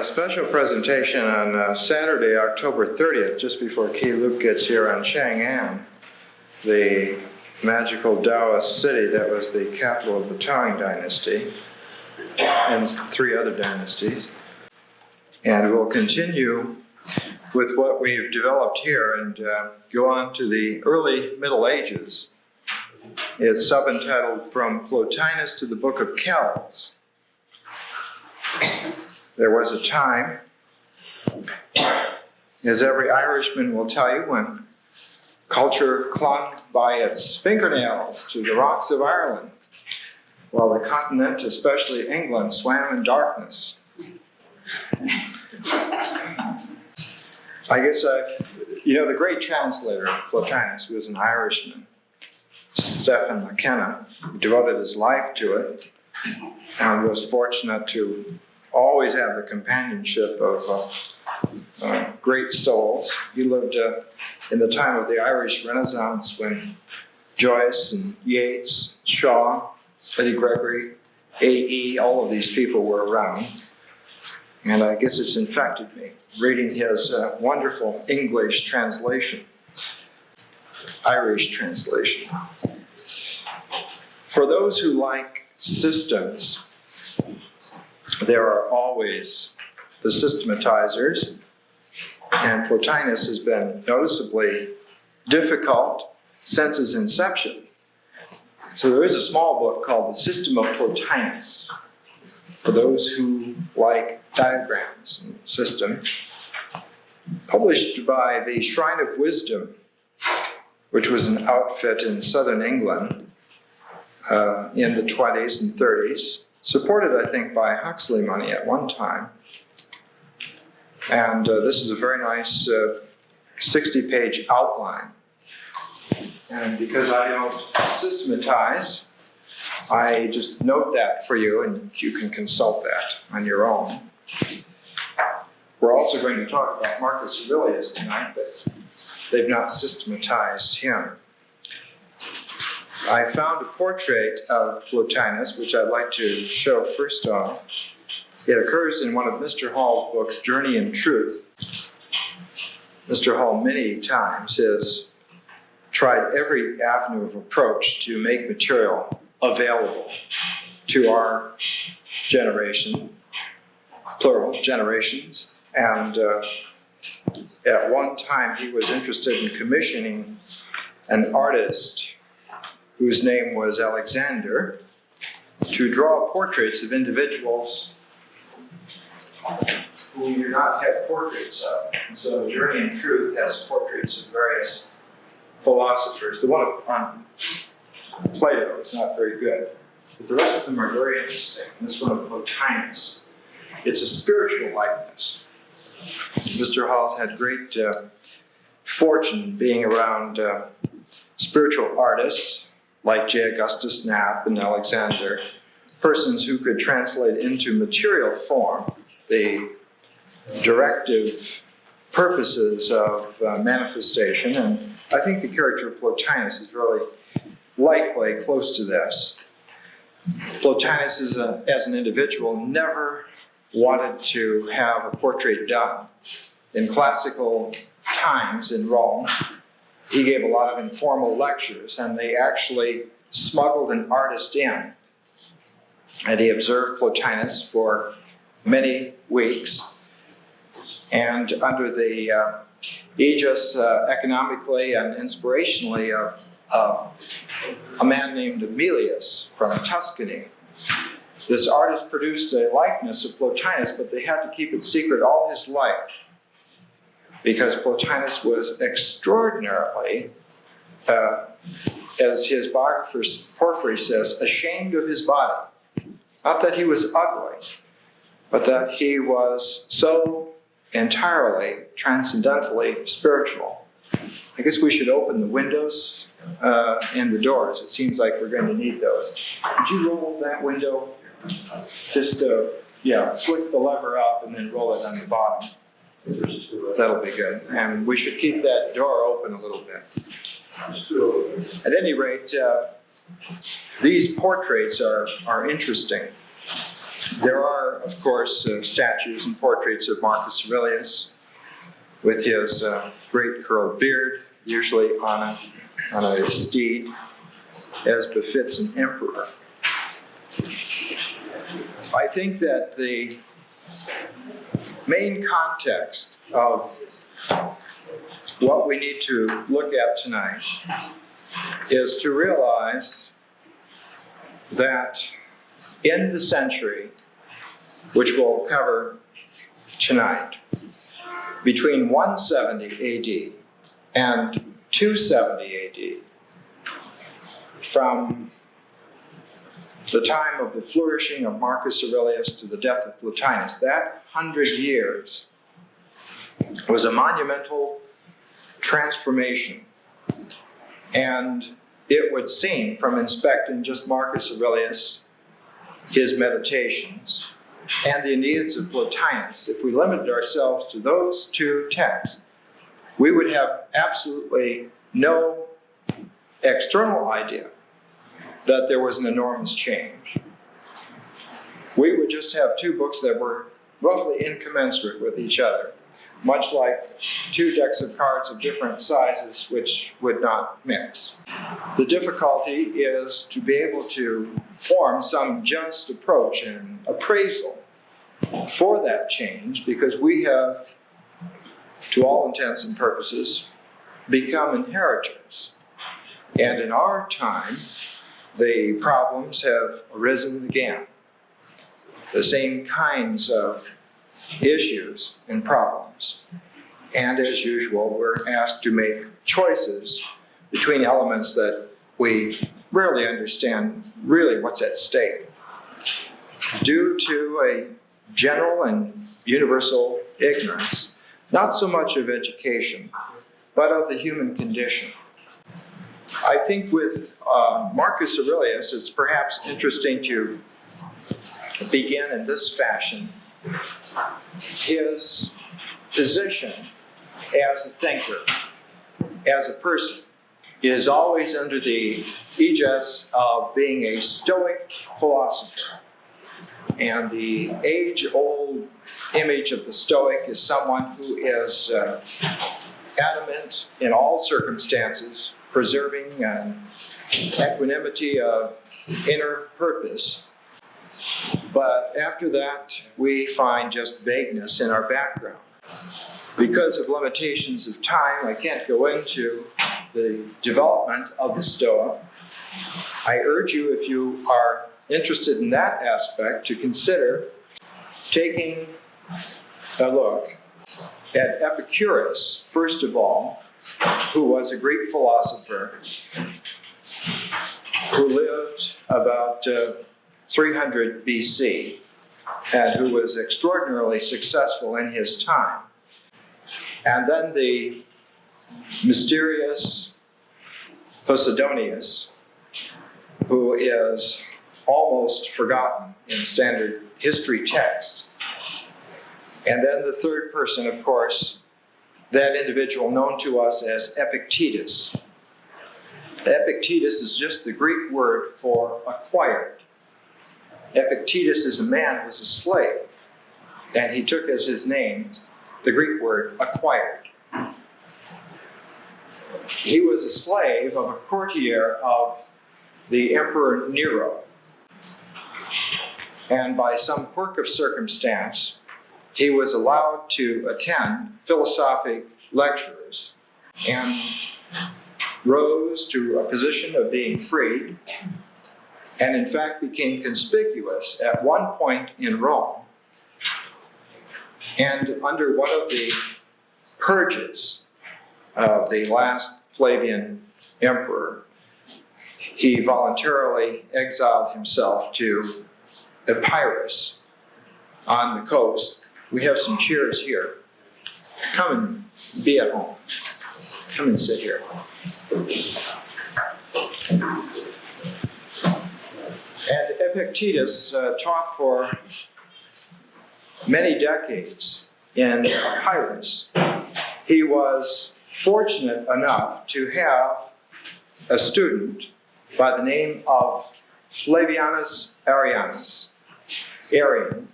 a special presentation on Saturday, October 30th, just before Key Luke gets here, on Chang'an, the magical Taoist city that was the capital of the Tang dynasty and 3 other dynasties. And we'll continue with what we've developed here and go on to the early Middle Ages. It's subentitled From Plotinus to the Book of Kells. There was a time, as every Irishman will tell you, when culture clung by its fingernails to the rocks of Ireland, while the continent, especially England, swam in darkness. I guess, the great translator, Plotinus, who was an Irishman, Stephen McKenna, devoted his life to it and was fortunate to always have the companionship of great souls. He lived in the time of the Irish Renaissance when Joyce and Yeats, Shaw, Eddie Gregory, A.E., all of these people were around. And I guess it's infected me, reading his wonderful English translation, Irish translation. For those who like systems, there are always the systematizers, and Plotinus has been noticeably difficult since his inception. So there is a small book called The System of Plotinus, for those who like diagrams and system, published by the Shrine of Wisdom, which was an outfit in southern England in the 20s and 30s, supported, I think, by Huxley money at one time. And this is a very nice 60-page outline. And because I don't systematize, I just note that for you, and you can consult that on your own. We're also going to talk about Marcus Aurelius tonight, but they've not systematized him. I found a portrait of Plotinus, which I'd like to show first off. It occurs in one of Mr. Hall's books, Journey in Truth. Mr. Hall many times has tried every avenue of approach to make material available to our generation, plural, generations. And at one time he was interested in commissioning an artist whose name was Alexander, to draw portraits of individuals who we do not have portraits of. And so Journey in Truth has portraits of various philosophers. The one on Plato is not very good, but the rest of them are very interesting. And this one of Plotinus, it's a spiritual likeness. Mr. Hall's had great fortune being around spiritual artists like J. Augustus Knapp and Alexander, persons who could translate into material form the directive purposes of manifestation. And I think the character of Plotinus is really likely close to this. Plotinus, as an individual, never wanted to have a portrait done. In classical times in Rome, he gave a lot of informal lectures, and they actually smuggled an artist in. And he observed Plotinus for many weeks. And under the aegis, economically and inspirationally, of a man named Aemilius from Tuscany, this artist produced a likeness of Plotinus, but they had to keep it secret all his life, because Plotinus was extraordinarily, as his biographer Porphyry says, ashamed of his body. Not that he was ugly, but that he was so entirely, transcendentally spiritual. I guess we should open the windows and the doors. It seems like we're going to need those. Could you roll that window? Just, flick the lever up and then roll it on the bottom. That'll be good. And we should keep that door open a little bit. At any rate, these portraits are interesting. There are, of course, statues and portraits of Marcus Aurelius with his great curled beard, usually on a steed, as befits an emperor. I think that the main context of what we need to look at tonight is to realize that in the century, which we'll cover tonight, between 170 AD and 270 AD, from the time of the flourishing of Marcus Aurelius to the death of Plotinus, that 100 years was a monumental transformation. And it would seem, from inspecting just Marcus Aurelius, his meditations, and the Enneads of Plotinus, if we limited ourselves to those two texts, we would have absolutely no external idea that there was an enormous change. We would just have two books that were roughly incommensurate with each other, much like two decks of cards of different sizes which would not mix. The difficulty is to be able to form some just approach and appraisal for that change, because we have, to all intents and purposes, become inheritors. And in our time, the problems have arisen again. The same kinds of issues and problems. And as usual, we're asked to make choices between elements that we rarely understand really what's at stake, due to a general and universal ignorance, not so much of education, but of the human condition. I think with Marcus Aurelius, it's perhaps interesting to begin in this fashion. His position as a thinker, as a person, is always under the aegis of being a Stoic philosopher. And the age-old image of the Stoic is someone who is adamant in all circumstances, preserving an equanimity of inner purpose. But after that, we find just vagueness in our background. Because of limitations of time, I can't go into the development of the Stoa. I urge you, if you are interested in that aspect, to consider taking a look at Epictetus, first of all, who was a Greek philosopher who lived about 300 BC and who was extraordinarily successful in his time. And then the mysterious Posidonius, who is almost forgotten in standard history texts. And then the third person, of course, that individual known to us as Epictetus. Epictetus is just the Greek word for acquired. Epictetus is a man who was a slave, and he took as his name the Greek word acquired. He was a slave of a courtier of the Emperor Nero. And by some quirk of circumstance, he was allowed to attend philosophic lectures and rose to a position of being freed, and in fact became conspicuous at one point in Rome. And under one of the purges of the last Flavian emperor, he voluntarily exiled himself to Epirus on the coast. We have some chairs here. Come and be at home. Come and sit here. And Epictetus taught for many decades in Epirus. He was fortunate enough to have a student by the name of Flavianus Arrianus, Arrian,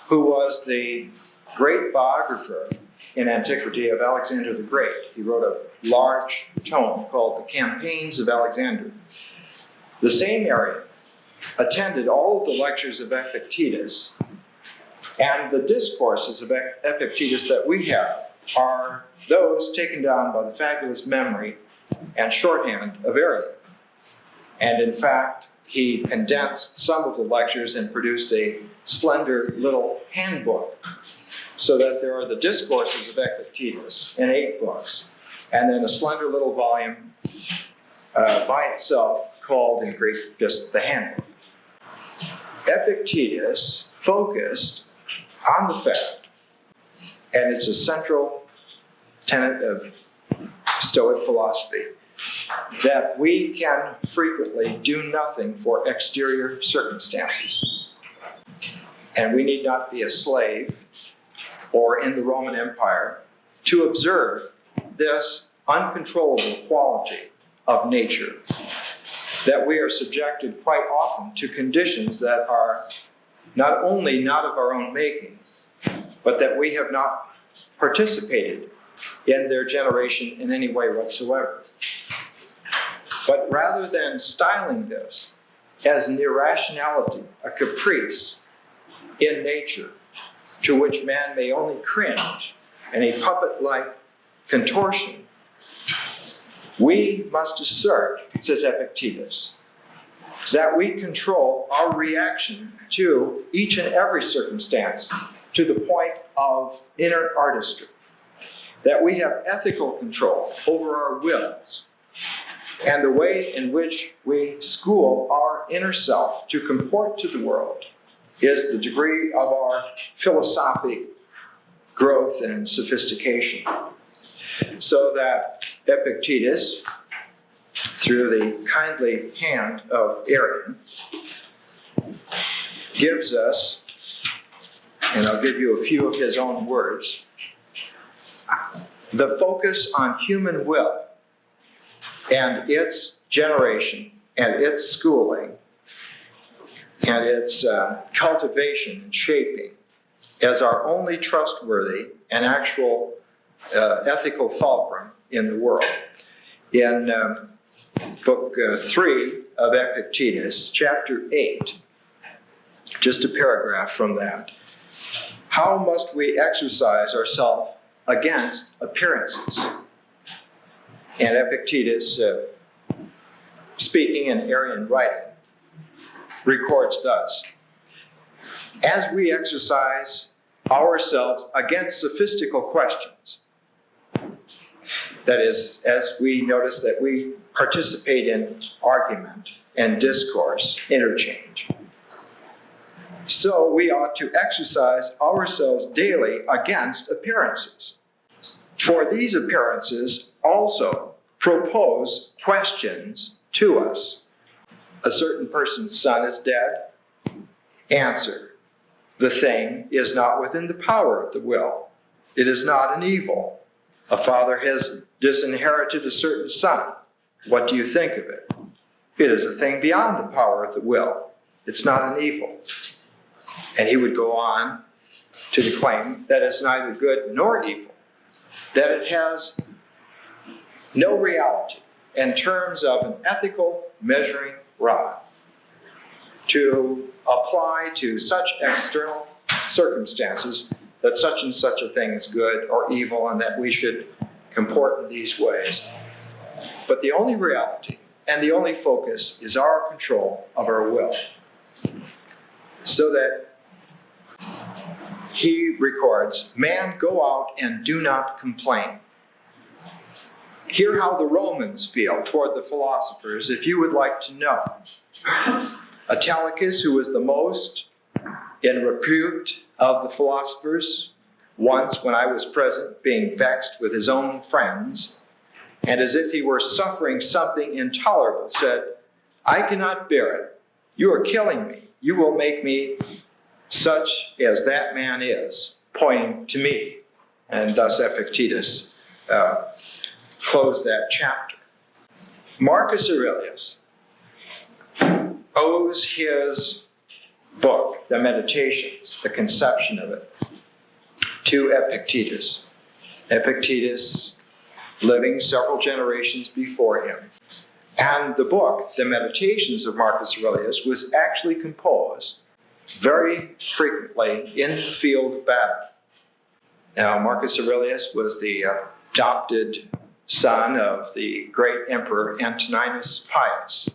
who was the great biographer in antiquity of Alexander the Great. He wrote a large tome called The Campaigns of Alexander. The same Arrian attended all of the lectures of Epictetus, and the discourses of Epictetus that we have are those taken down by the fabulous memory and shorthand of Arrian. And in fact, he condensed some of the lectures and produced a slender little handbook, so that there are the discourses of Epictetus in 8 books, and then a slender little volume by itself called in Greek just the handbook. Epictetus focused on the fact, and it's a central tenet of Stoic philosophy, that we can frequently do nothing for exterior circumstances. And we need not be a slave or in the Roman Empire to observe this uncontrollable quality of nature, that we are subjected quite often to conditions that are not only not of our own making, but that we have not participated in their generation in any way whatsoever. But rather than styling this as an irrationality, a caprice in nature, to which man may only cringe in a puppet-like contortion, we must assert, says Epictetus, that we control our reaction to each and every circumstance to the point of inner artistry, that we have ethical control over our wills, and the way in which we school our inner self to comport to the world is the degree of our philosophic growth and sophistication. So that Epictetus, through the kindly hand of Arrian, gives us, and I'll give you a few of his own words, the focus on human will and its generation and its schooling and its cultivation and shaping as our only trustworthy and actual ethical fulcrum in the world. In book 3 of Epictetus, chapter 8, just a paragraph from that. How must we exercise ourselves against appearances? And Epictetus, speaking in Arrian writing, records thus: as we exercise ourselves against sophistical questions, that is, as we notice that we participate in argument and discourse, interchange, so we ought to exercise ourselves daily against appearances. For these appearances also propose questions to us. A certain person's son is dead. Answer: the thing is not within the power of the will. It is not an evil. A father has disinherited a certain son. What do you think of it? It is a thing beyond the power of the will. It's not an evil. And he would go on to claim that it's neither good nor evil, that it has no reality in terms of an ethical measuring rod to apply to such external circumstances that such and such a thing is good or evil and that we should comport in these ways. But the only reality and the only focus is our control of our will. So that he records, man, go out and do not complain. Hear how the Romans feel toward the philosophers, if you would like to know. Autolycus, who was the most in repute of the philosophers, once when I was present, being vexed with his own friends, and as if he were suffering something intolerable, said, I cannot bear it. You are killing me. You will make me such as that man is, pointing to me. And thus Epictetus closed that chapter. Marcus Aurelius owes his book, the Meditations, the conception of it, to Epictetus. Epictetus living several generations before him. And the book, the Meditations of Marcus Aurelius, was actually composed very frequently in the field of battle. Now, Marcus Aurelius was the adopted son of the great emperor Antoninus Pius,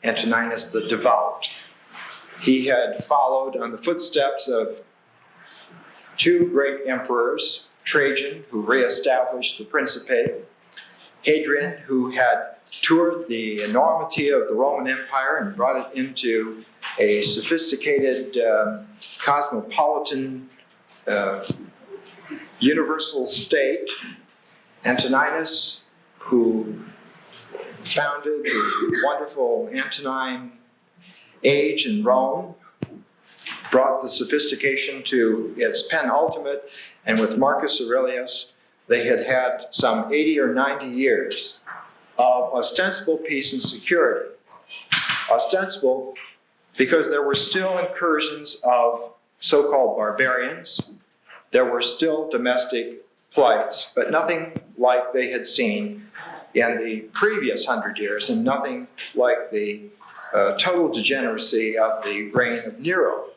Antoninus the Devout. He had followed on the footsteps of two great emperors, Trajan, who reestablished the Principate, Hadrian, who had toured the enormity of the Roman Empire and brought it into a sophisticated, cosmopolitan, universal state. Antoninus, who founded the wonderful Antonine age in Rome, brought the sophistication to its penultimate, and with Marcus Aurelius, they had had some 80 or 90 years of ostensible peace and security. Ostensible because there were still incursions of so-called barbarians. There were still domestic plights, but nothing like they had seen in the previous 100 years, and nothing like the total degeneracy of the reign of Nero.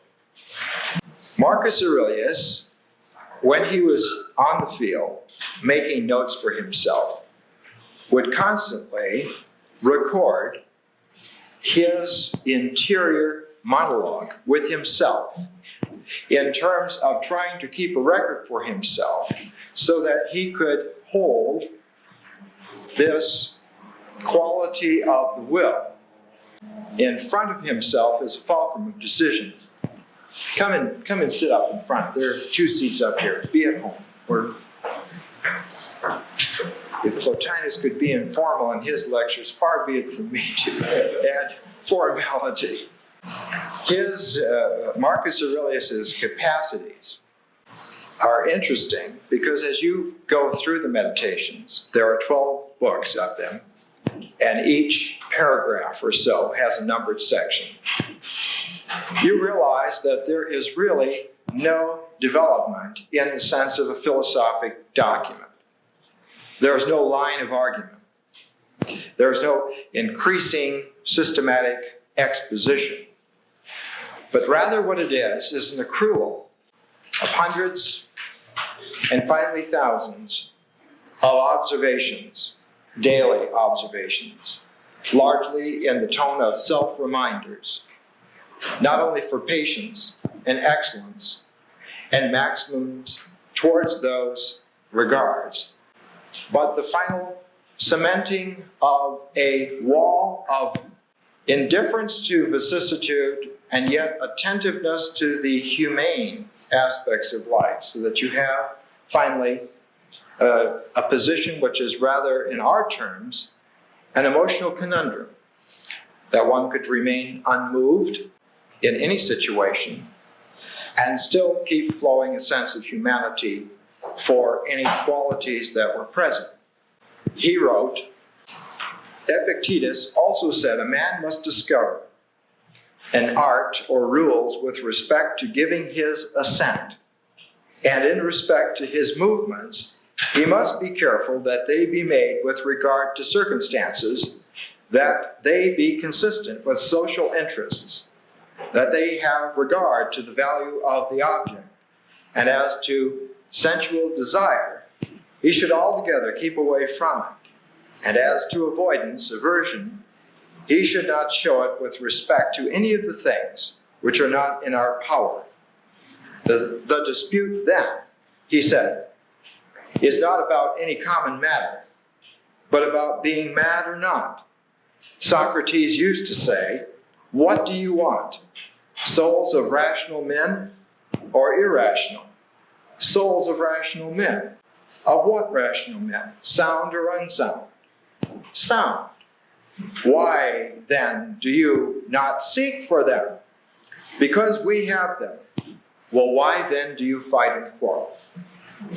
Marcus Aurelius, when he was on the field making notes for himself, would constantly record his interior monologue with himself in terms of trying to keep a record for himself so that he could hold this quality of the will in front of himself as a fulcrum of decision. Come and sit up in front. There are 2 seats up here. Be at home. If Plotinus could be informal in his lectures, far be it from me to add formality. His, Marcus Aurelius's capacities are interesting because as you go through the Meditations, there are 12 books of them, and each paragraph or so has a numbered section. You realize that there is really no development in the sense of a philosophic document. There is no line of argument. There is no increasing systematic exposition. But rather what it is an accrual of hundreds and finally thousands of observations, daily observations, largely in the tone of self-reminders, not only for patience and excellence and maximums towards those regards, but the final cementing of a wall of indifference to vicissitude and yet attentiveness to the humane aspects of life, so that you have finally a position which is rather, in our terms, an emotional conundrum, that one could remain unmoved in any situation and still keep flowing a sense of humanity for any qualities that were present. He wrote, Epictetus also said a man must discover an art or rules with respect to giving his assent, and in respect to his movements, he must be careful that they be made with regard to circumstances, that they be consistent with social interests, that they have regard to the value of the object, and as to sensual desire, he should altogether keep away from it, and as to avoidance, aversion, he should not show it with respect to any of the things which are not in our power. The dispute then, he said, is not about any common matter, but about being mad or not. Socrates used to say, what do you want? Souls of rational men or irrational? Souls of rational men. Of what rational men? Sound or unsound? Sound. Why then do you not seek for them? Because we have them. Well, why then do you fight and quarrel?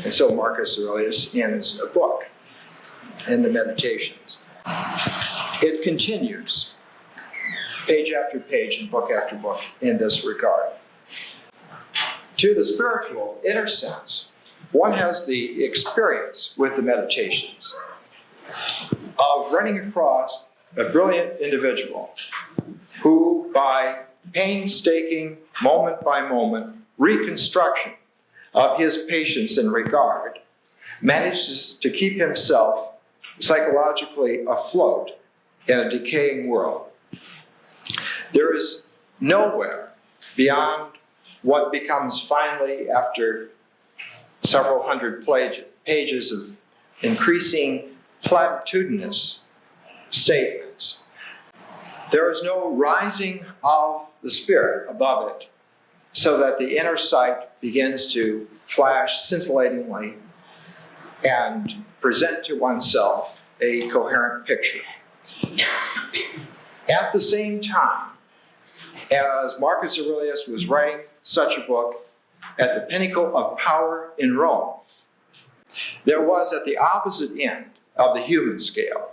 And so Marcus Aurelius ends a book in the Meditations. It continues. page after page and book after book in this regard. To the spiritual inner sense, one has the experience with the meditations of running across a brilliant individual who, by painstaking, moment by moment reconstruction of his patience and regard, manages to keep himself psychologically afloat in a decaying world. There is nowhere beyond what becomes finally, after several hundred pages of increasing platitudinous statements, there is no rising of the spirit above it, so that the inner sight begins to flash scintillatingly and present to oneself a coherent picture. At the same time, as Marcus Aurelius was writing such a book at the pinnacle of power in Rome, there was at the opposite end of the human scale,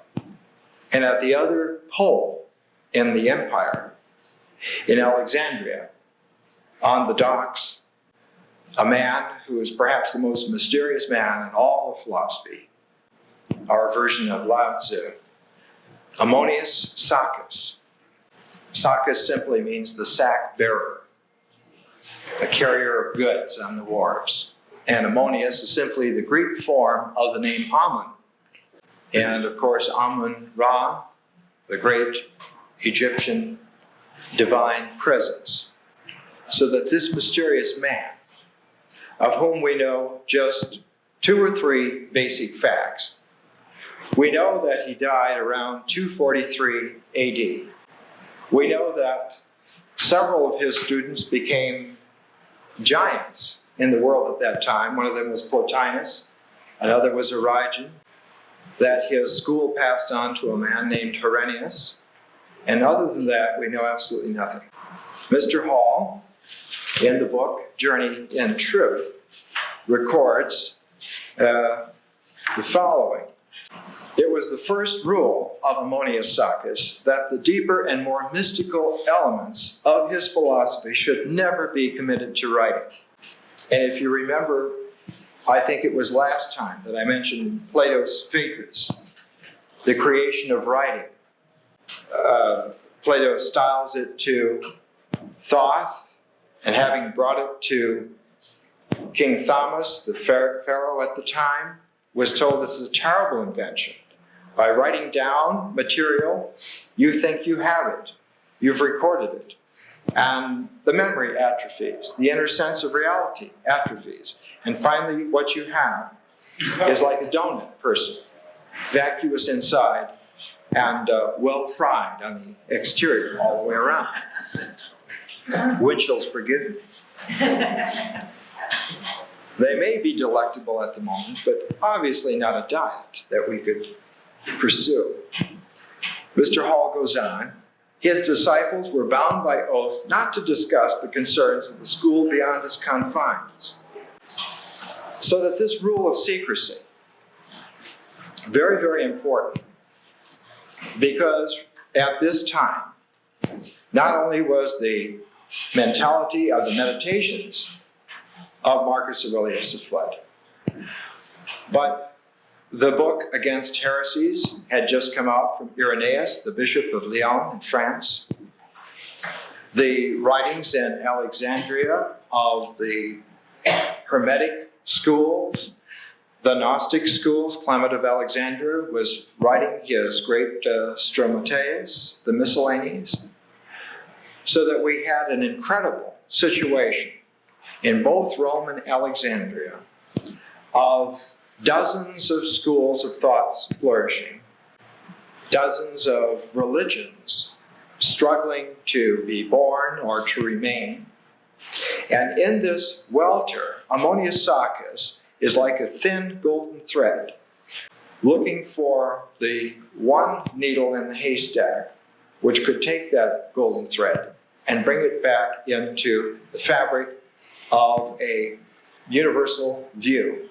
and at the other pole in the empire, in Alexandria, on the docks, a man who is perhaps the most mysterious man in all of philosophy, our version of Lao Tzu, Ammonius Saccas. Saccas simply means the sack bearer, a carrier of goods on the wharves. And Ammonius is simply the Greek form of the name Amun. And of course, Amun-Ra, the great Egyptian divine presence. So that this mysterious man, of whom we know just 2 or 3 basic facts. We know that he died around 243 AD. We know that several of his students became giants in the world at that time. One of them was Plotinus, another was Origen, that his school passed on to a man named Aurelius, and other than that, we know absolutely nothing. Mr. Hall, in the book Journey in Truth, records the following. It was the first rule of Ammonius Saccas that the deeper and more mystical elements of his philosophy should never be committed to writing. And if you remember, I think it was last time that I mentioned Plato's Phaedrus, the creation of writing. Plato styles it to Thoth, and having brought it to King Thaumas, the pharaoh at the time, was told this is a terrible invention. By writing down material, you think you have it. You've recorded it. And the memory atrophies. The inner sense of reality atrophies. And finally, what you have is like a donut person, vacuous inside and well fried on the exterior all the way around. Winchell's forgive me. They may be delectable at the moment, but obviously not a diet that we could pursue. Mr. Hall goes on. His disciples were bound by oath not to discuss the concerns of the school beyond its confines. So that this rule of secrecy, very, very important, because at this time, not only was the mentality of the meditations of Marcus Aurelius afloat, but the book Against Heresies had just come out from Irenaeus, the Bishop of Lyon in France. The writings in Alexandria of the Hermetic schools, the Gnostic schools. Clement of Alexandria was writing his great Stromateus, the Miscellanies, so that we had an incredible situation in both Rome and Alexandria of dozens of schools of thoughts flourishing, dozens of religions struggling to be born or to remain. And in this welter, Ammonius Saccas is like a thin golden thread, looking for the one needle in the haystack, which could take that golden thread and bring it back into the fabric of a universal view.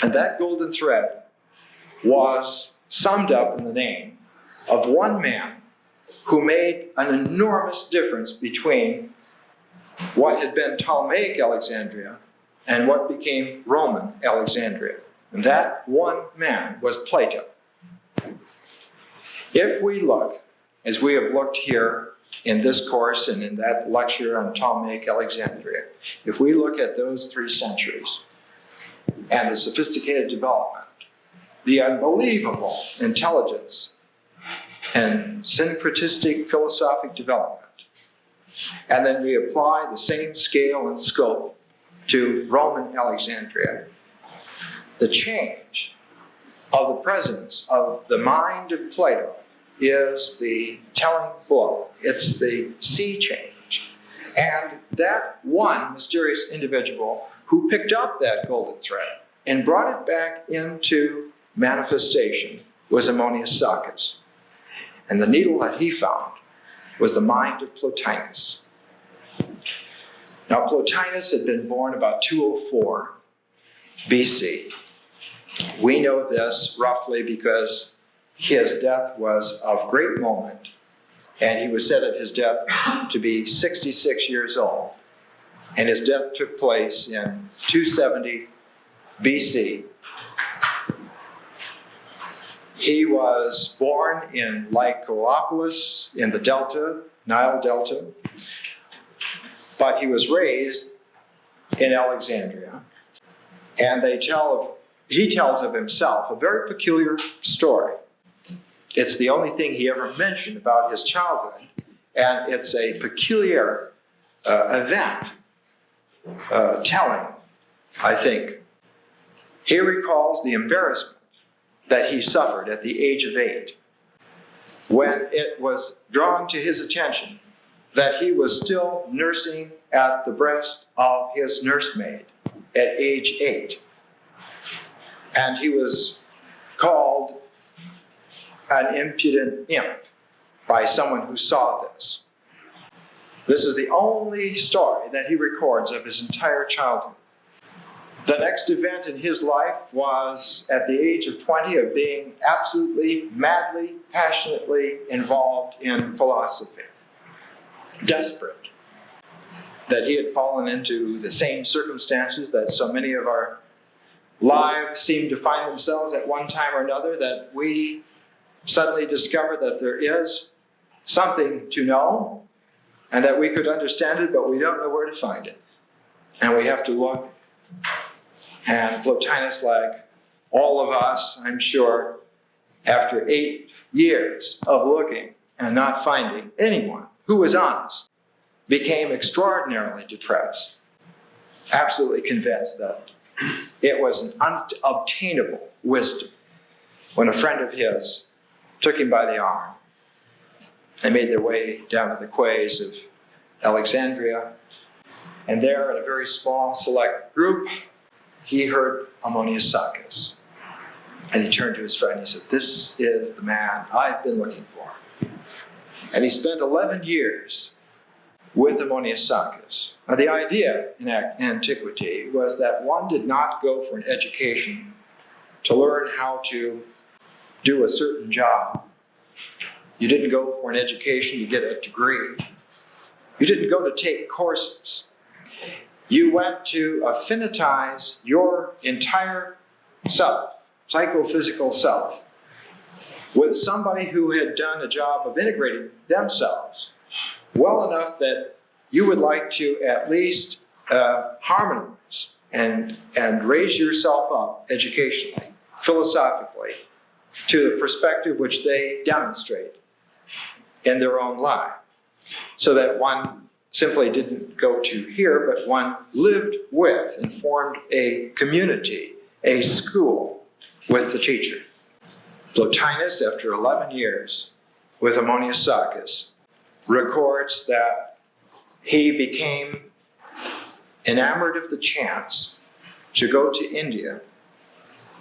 And that golden thread was summed up in the name of one man who made an enormous difference between what had been Ptolemaic Alexandria and what became Roman Alexandria. And that one man was Plato. If we look, as we have looked here in this course and in that lecture on Ptolemaic Alexandria, if we look at those 3 centuries and the sophisticated development, the unbelievable intelligence and syncretistic philosophic development, and then we apply the same scale and scope to Roman Alexandria, the change of the presence of the mind of Plato is the telling blow. It's the sea change. And that one mysterious individual who picked up that golden thread and brought it back into manifestation was Ammonius Saccas. And the needle that he found was the mind of Plotinus. Now, Plotinus had been born about 204 BC. We know this roughly because his death was of great moment, and he was said at his death to be 66 years old. And his death took place in 270 BC. He was born in Lycopolis in the Delta, Nile Delta, but he was raised in Alexandria. And he tells of himself a very peculiar story. It's the only thing he ever mentioned about his childhood, and it's a peculiar event telling, I think. He recalls the embarrassment that he suffered at the age of 8 when it was drawn to his attention that he was still nursing at the breast of his nursemaid at age 8. And he was called an impudent imp by someone who saw this. This is the only story that he records of his entire childhood. The next event in his life was at the age of 20 of being absolutely, madly, passionately involved in philosophy. Desperate that he had fallen into the same circumstances that so many of our lives seem to find themselves at one time or another, that we suddenly discover that there is something to know and that we could understand it, but we don't know where to find it. And we have to look. And Plotinus, like all of us, I'm sure, after 8 years of looking and not finding anyone who was honest, became extraordinarily depressed, absolutely convinced that it was an unobtainable wisdom, when a friend of his took him by the arm. They made their way down to the quays of Alexandria, and there, in a very small, select group, he heard Ammonius Saccas. And he turned to his friend and he said, "This is the man I've been looking for." And he spent 11 years with Ammonius Saccas. Now, the idea in antiquity was that one did not go for an education to learn how to do a certain job. You didn't go for an education to get a degree. You didn't go to take courses. You went to affinitize your entire self, psychophysical self, with somebody who had done a job of integrating themselves well enough that you would like to at least harmonize and raise yourself up educationally, philosophically, to the perspective which they demonstrate in their own life, so that one simply didn't go to here, but one lived with and formed a community, a school with the teacher. Plotinus, after 11 years with Ammonius Saccas, records that he became enamored of the chance to go to India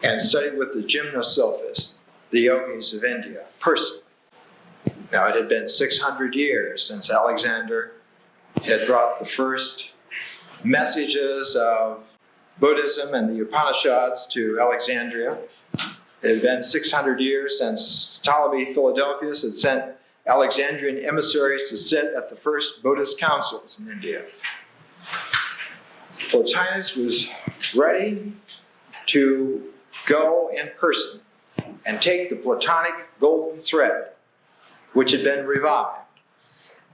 and study with the gymnosophists, the yogis of India, personally. Now, it had been 600 years since Alexander had brought the first messages of Buddhism and the Upanishads to Alexandria. It had been 600 years since Ptolemy Philadelphus had sent Alexandrian emissaries to sit at the first Buddhist councils in India. Plotinus was ready to go in person and take the Platonic golden thread, which had been revived,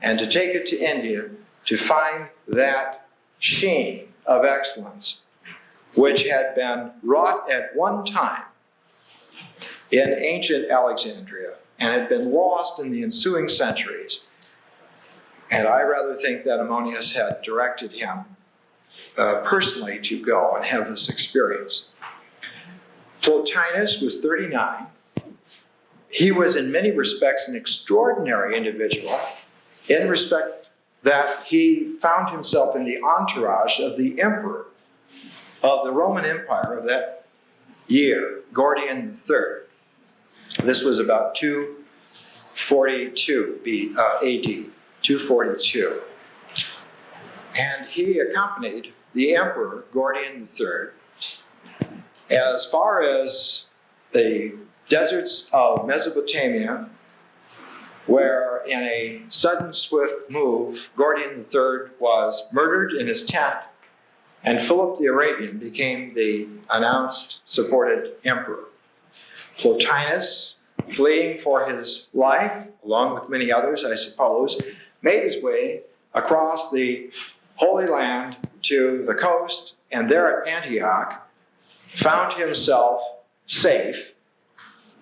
and to take it to India to find that sheen of excellence which had been wrought at one time in ancient Alexandria and had been lost in the ensuing centuries. And I rather think that Ammonius had directed him personally to go and have this experience. Plotinus was 39. He was in many respects an extraordinary individual in respect that he found himself in the entourage of the emperor of the Roman Empire of that year, Gordian III. This was about 242 AD, 242. And he accompanied the emperor, Gordian III, as far as the deserts of Mesopotamia, where in a sudden, swift move, Gordian III was murdered in his tent, and Philip the Arabian became the announced, supported emperor. Plotinus, fleeing for his life, along with many others, I suppose, made his way across the Holy Land to the coast, and there at Antioch, found himself safe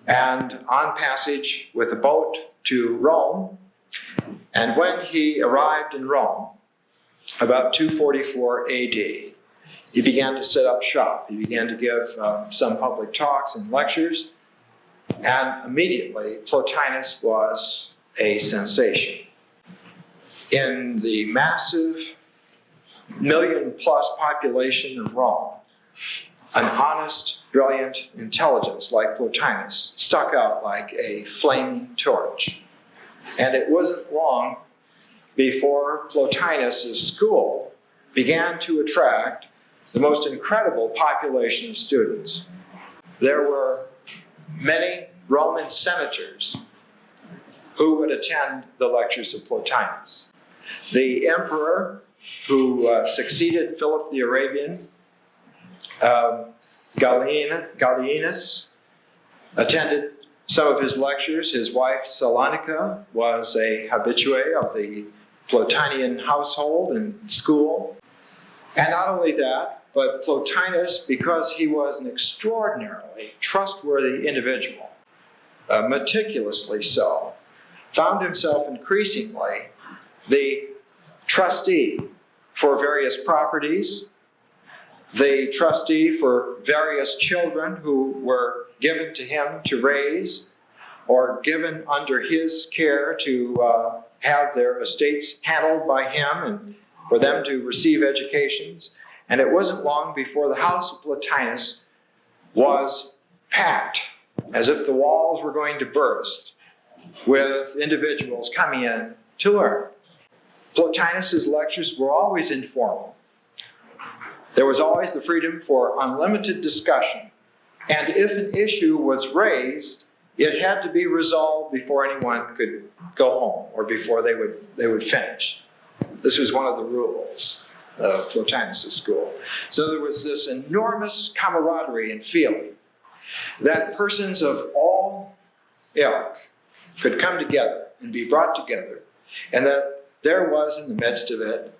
and on passage with a boat to Rome. And when he arrived in Rome, about 244 AD, he began to set up shop. He began to give some public talks and lectures, and immediately Plotinus was a sensation. In the massive million-plus population of Rome, an honest, brilliant intelligence like Plotinus stuck out like a flaming torch. And it wasn't long before Plotinus' school began to attract the most incredible population of students. There were many Roman senators who would attend the lectures of Plotinus. The emperor who succeeded Philip the Arabian, Gallienus, attended some of his lectures. His wife, Salonica, was a habitué of the Plotinian household and school. And not only that, but Plotinus, because he was an extraordinarily trustworthy individual, meticulously so, found himself increasingly the trustee for various properties, the trustee for various children who were given to him to raise or given under his care to have their estates handled by him and for them to receive educations. And it wasn't long before the house of Plotinus was packed, as if the walls were going to burst, with individuals coming in to learn. Plotinus' lectures were always informal. There was always the freedom for unlimited discussion. And if an issue was raised, it had to be resolved before anyone could go home or before they would finish. This was one of the rules of Plotinus' school. So there was this enormous camaraderie and feeling that persons of all ilk could come together and be brought together, and that there was in the midst of it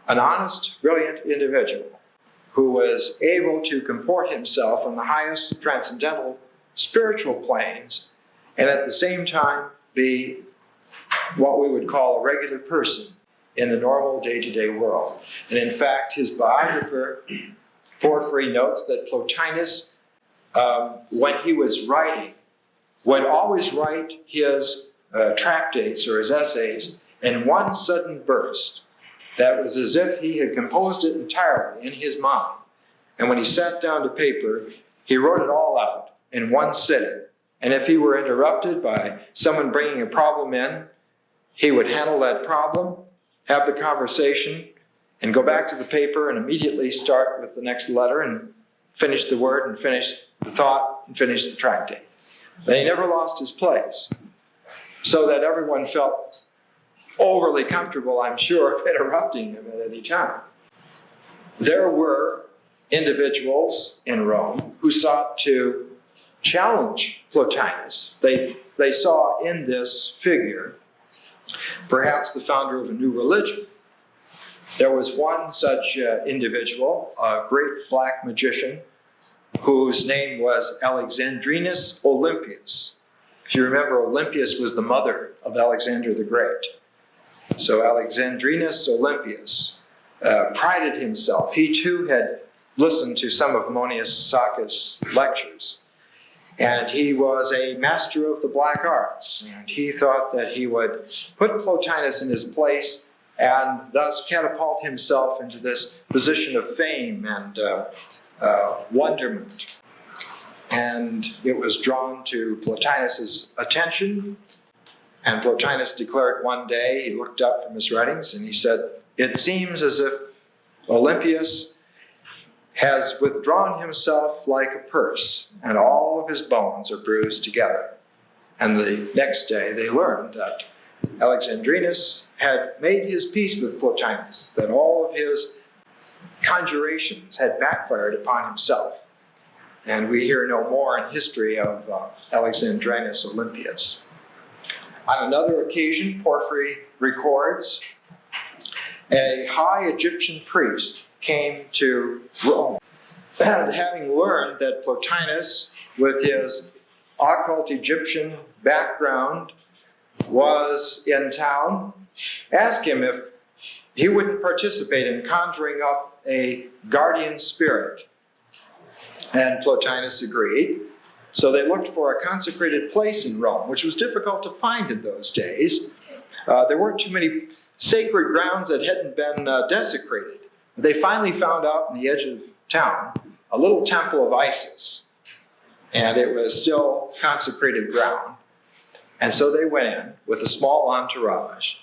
an honest, brilliant individual who was able to comport himself on the highest transcendental spiritual planes and at the same time be what we would call a regular person in the normal day-to-day world. And in fact, his biographer, Porphyry, notes that Plotinus, when he was writing, would always write his tractates or his essays in one sudden burst. That was as if he had composed it entirely in his mind. And when he sat down to paper, he wrote it all out in one sitting. And if he were interrupted by someone bringing a problem in, he would handle that problem, have the conversation, and go back to the paper and immediately start with the next letter and finish the word and finish the thought and finish the tractate. Then he never lost his place. so that everyone felt overly comfortable, I'm sure, of interrupting him at any time. There were individuals in Rome who sought to challenge Plotinus. They saw in this figure perhaps the founder of a new religion. There was one such individual, a great black magician, whose name was Alexandrinus Olympius. If you remember, Olympias was the mother of Alexander the Great. So Alexandrinus Olympius prided himself. He too had listened to some of Ammonius Saccas' lectures. And he was a master of the black arts. And he thought that he would put Plotinus in his place and thus catapult himself into this position of fame and wonderment. And it was drawn to Plotinus's attention. And Plotinus declared one day, he looked up from his writings and he said, "It seems as if Olympius has withdrawn himself like a purse, and all of his bones are bruised together." And the next day they learned that Alexandrinus had made his peace with Plotinus, that all of his conjurations had backfired upon himself. And we hear no more in history of Alexandrinus Olympius. On another occasion, Porphyry records, a high Egyptian priest came to Rome, and having learned that Plotinus, with his occult Egyptian background, was in town, asked him if he wouldn't participate in conjuring up a guardian spirit. And Plotinus agreed. So they looked for a consecrated place in Rome, which was difficult to find in those days. There weren't too many sacred grounds that hadn't been desecrated. They finally found out on the edge of town a little temple of Isis, and it was still consecrated ground. And so they went in with a small entourage,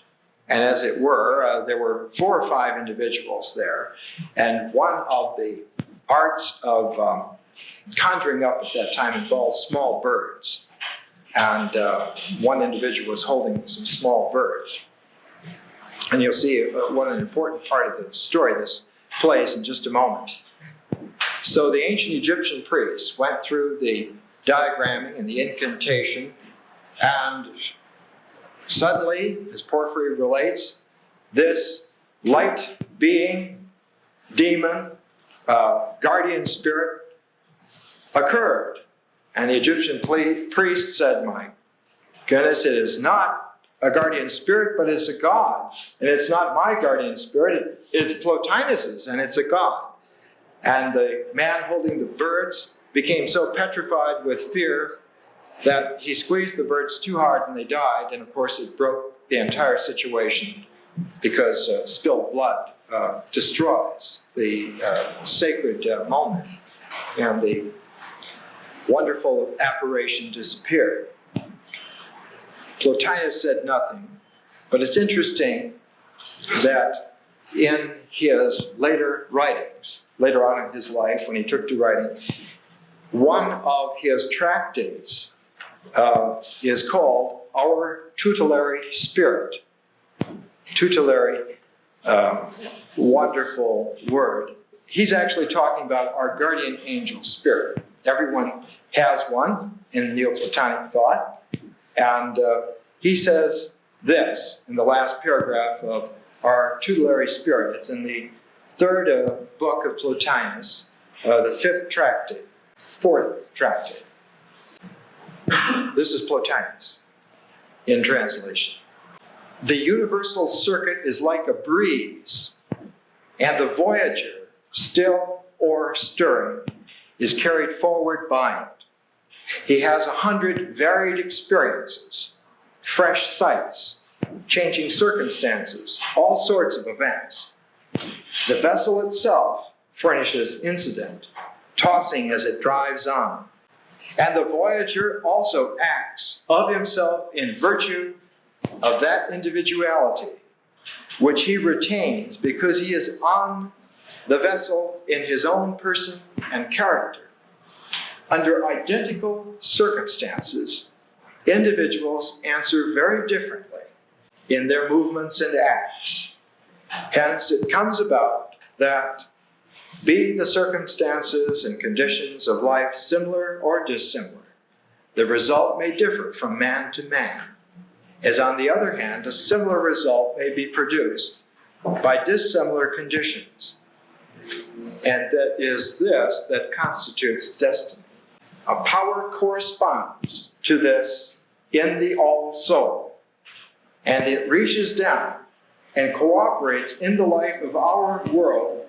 and as it were, there were 4 or 5 individuals there, and one of the arts of conjuring up at that time involved small birds, and one individual was holding some small birds. And you'll see what an important part of the story this plays in just a moment. So the ancient Egyptian priests went through the diagramming and the incantation, and suddenly, as Porphyry relates, this light being, demon, guardian spirit occurred. And the Egyptian priest said, "My goodness, it is not a guardian spirit, but it's a god. And it's not my guardian spirit, it's Plotinus's, and it's a god." And the man holding the birds became so petrified with fear that he squeezed the birds too hard and they died. And of course, it broke the entire situation because spilled blood destroys the sacred moment, and the wonderful apparition disappeared. Plotinus said nothing, but it's interesting that in his later writings, later on in his life when he took to writing, one of his tractates is called Our Tutelary Spirit. Tutelary, wonderful word. He's actually talking about our guardian angel spirit. Everyone has one in Neoplatonic thought. And he says this in the last paragraph of Our Tutelary Spirit. It's in the 3rd book of Plotinus, the 5th tractate, 4th tractate. This is Plotinus in translation. "The universal circuit is like a breeze, and the voyager, still or stirring, is carried forward by it. He has 100 varied experiences, fresh sights, changing circumstances, all sorts of events. The vessel itself furnishes incident, tossing as it drives on. And the voyager also acts of himself in virtue of that individuality, which he retains because he is on the vessel in his own person and character, under identical circumstances, individuals answer very differently in their movements and acts. Hence, it comes about that, be the circumstances and conditions of life similar or dissimilar, the result may differ from man to man, as on the other hand, a similar result may be produced by dissimilar conditions. And that is this that constitutes destiny. A power corresponds to this in the all-soul, and it reaches down and cooperates in the life of our world,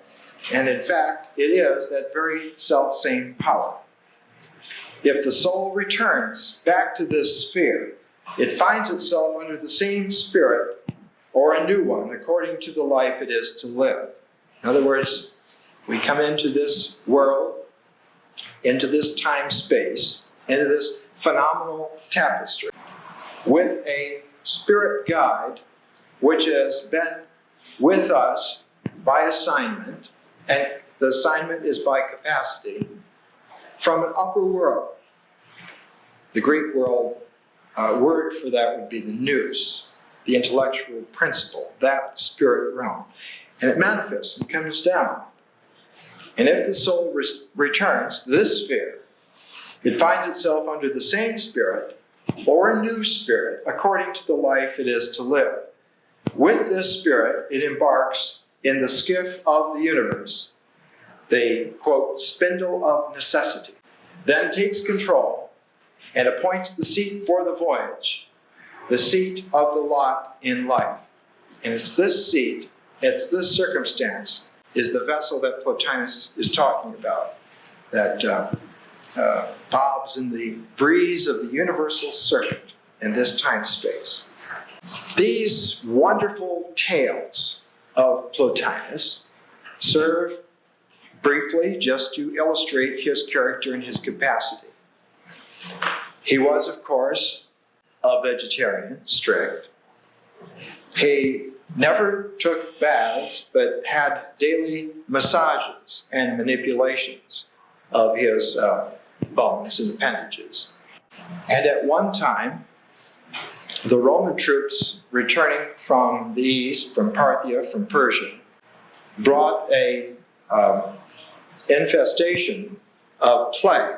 and in fact, it is that very self-same power. If the soul returns back to this sphere, it finds itself under the same spirit or a new one according to the life it is to live. In other words, we come into this world, into this time-space, into this phenomenal tapestry with a spirit guide which has been with us by assignment, and the assignment is by capacity, from an upper world. The Greek word for that would be the nous, the intellectual principle, that spirit realm. And it manifests and comes down. And if the soul returns to this sphere, it finds itself under the same spirit or a new spirit according to the life it is to live. With this spirit, it embarks in the skiff of the universe, the, quote, spindle of necessity, then takes control and appoints the seat for the voyage, the seat of the lot in life. And it's this seat, it's this circumstance, is the vessel that Plotinus is talking about, that bobs in the breeze of the universal circuit in this time-space. These wonderful tales of Plotinus serve briefly just to illustrate his character and his capacity. He was, of course, a vegetarian, strict. He never took baths, but had daily massages and manipulations of his bones and appendages. And at one time, the Roman troops returning from the east, from Parthia, from Persia, brought a infestation of plague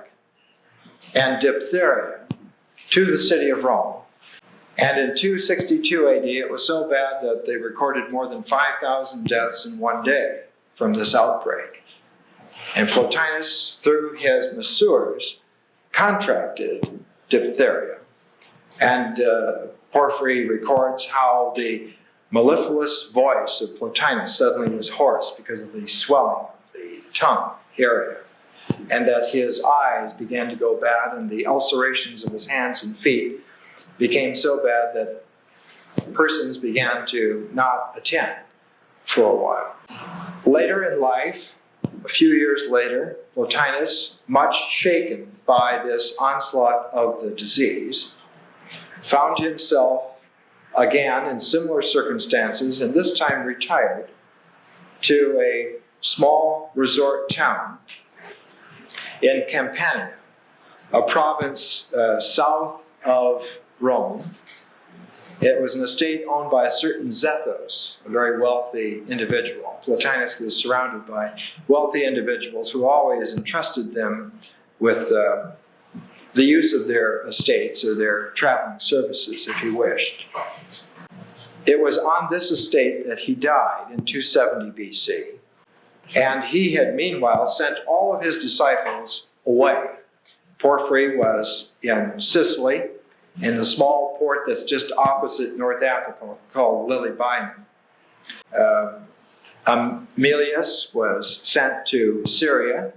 and diphtheria to the city of Rome. And in 262 AD, it was so bad that they recorded more than 5,000 deaths in one day from this outbreak. And Plotinus, through his masseurs, contracted diphtheria. And Porphyry records how the mellifluous voice of Plotinus suddenly was hoarse because of the swelling of the tongue area, and that his eyes began to go bad, and the ulcerations of his hands and feet became so bad that persons began to not attend for a while. Later in life, a few years later, Plotinus, much shaken by this onslaught of the disease, found himself again in similar circumstances, and this time retired to a small resort town in Campania, a province south of Rome. It was an estate owned by a certain Zethos, a very wealthy individual. Plotinus was surrounded by wealthy individuals who always entrusted them with the use of their estates or their traveling services, if he wished. It was on this estate that he died in 270 BC, and he had meanwhile sent all of his disciples away. Porphyry was in Sicily, in the small port that's just opposite North Africa called Lilybaeum. Aemilius was sent to Syria.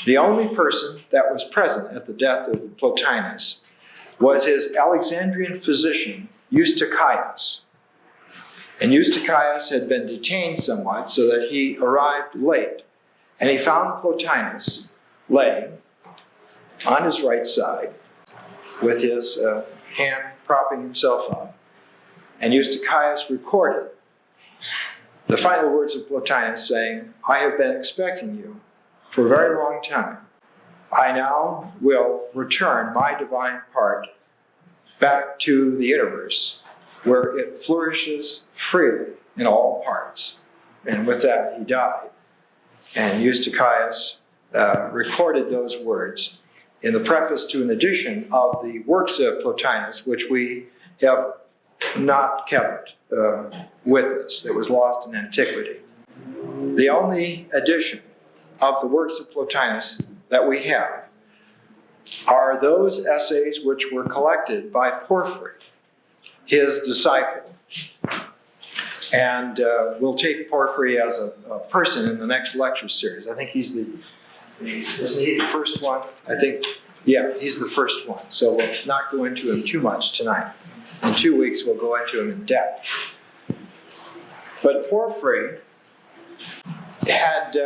The only person that was present at the death of Plotinus was his Alexandrian physician, Eustochius. And Eustochius had been detained somewhat so that he arrived late. And he found Plotinus laying on his right side with his hand propping himself up. And Eustochius recorded the final words of Plotinus saying, "I have been expecting you for a very long time. I now will return my divine part back to the universe, where it flourishes freely in all parts. And with that, he died. And Eustochius recorded those words in the preface to an edition of the works of Plotinus, which we have not kept with us, that was lost in antiquity. The only edition of the works of Plotinus that we have are those essays which were collected by Porphyry, his disciple. And we'll take Porphyry as a person in the next lecture series. I think isn't he the first one? I think, yeah, he's the first one. So we'll not go into him too much tonight. In 2 weeks, we'll go into him in depth. But Porphyry had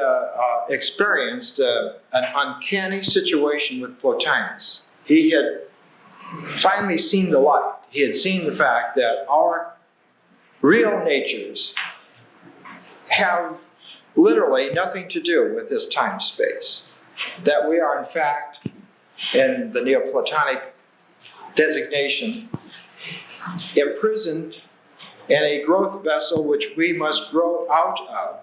experienced an uncanny situation with Plotinus. He had finally seen the light. He had seen the fact that our real natures have literally nothing to do with this time-space. That we are, in fact, in the Neoplatonic designation, imprisoned in a growth vessel which we must grow out of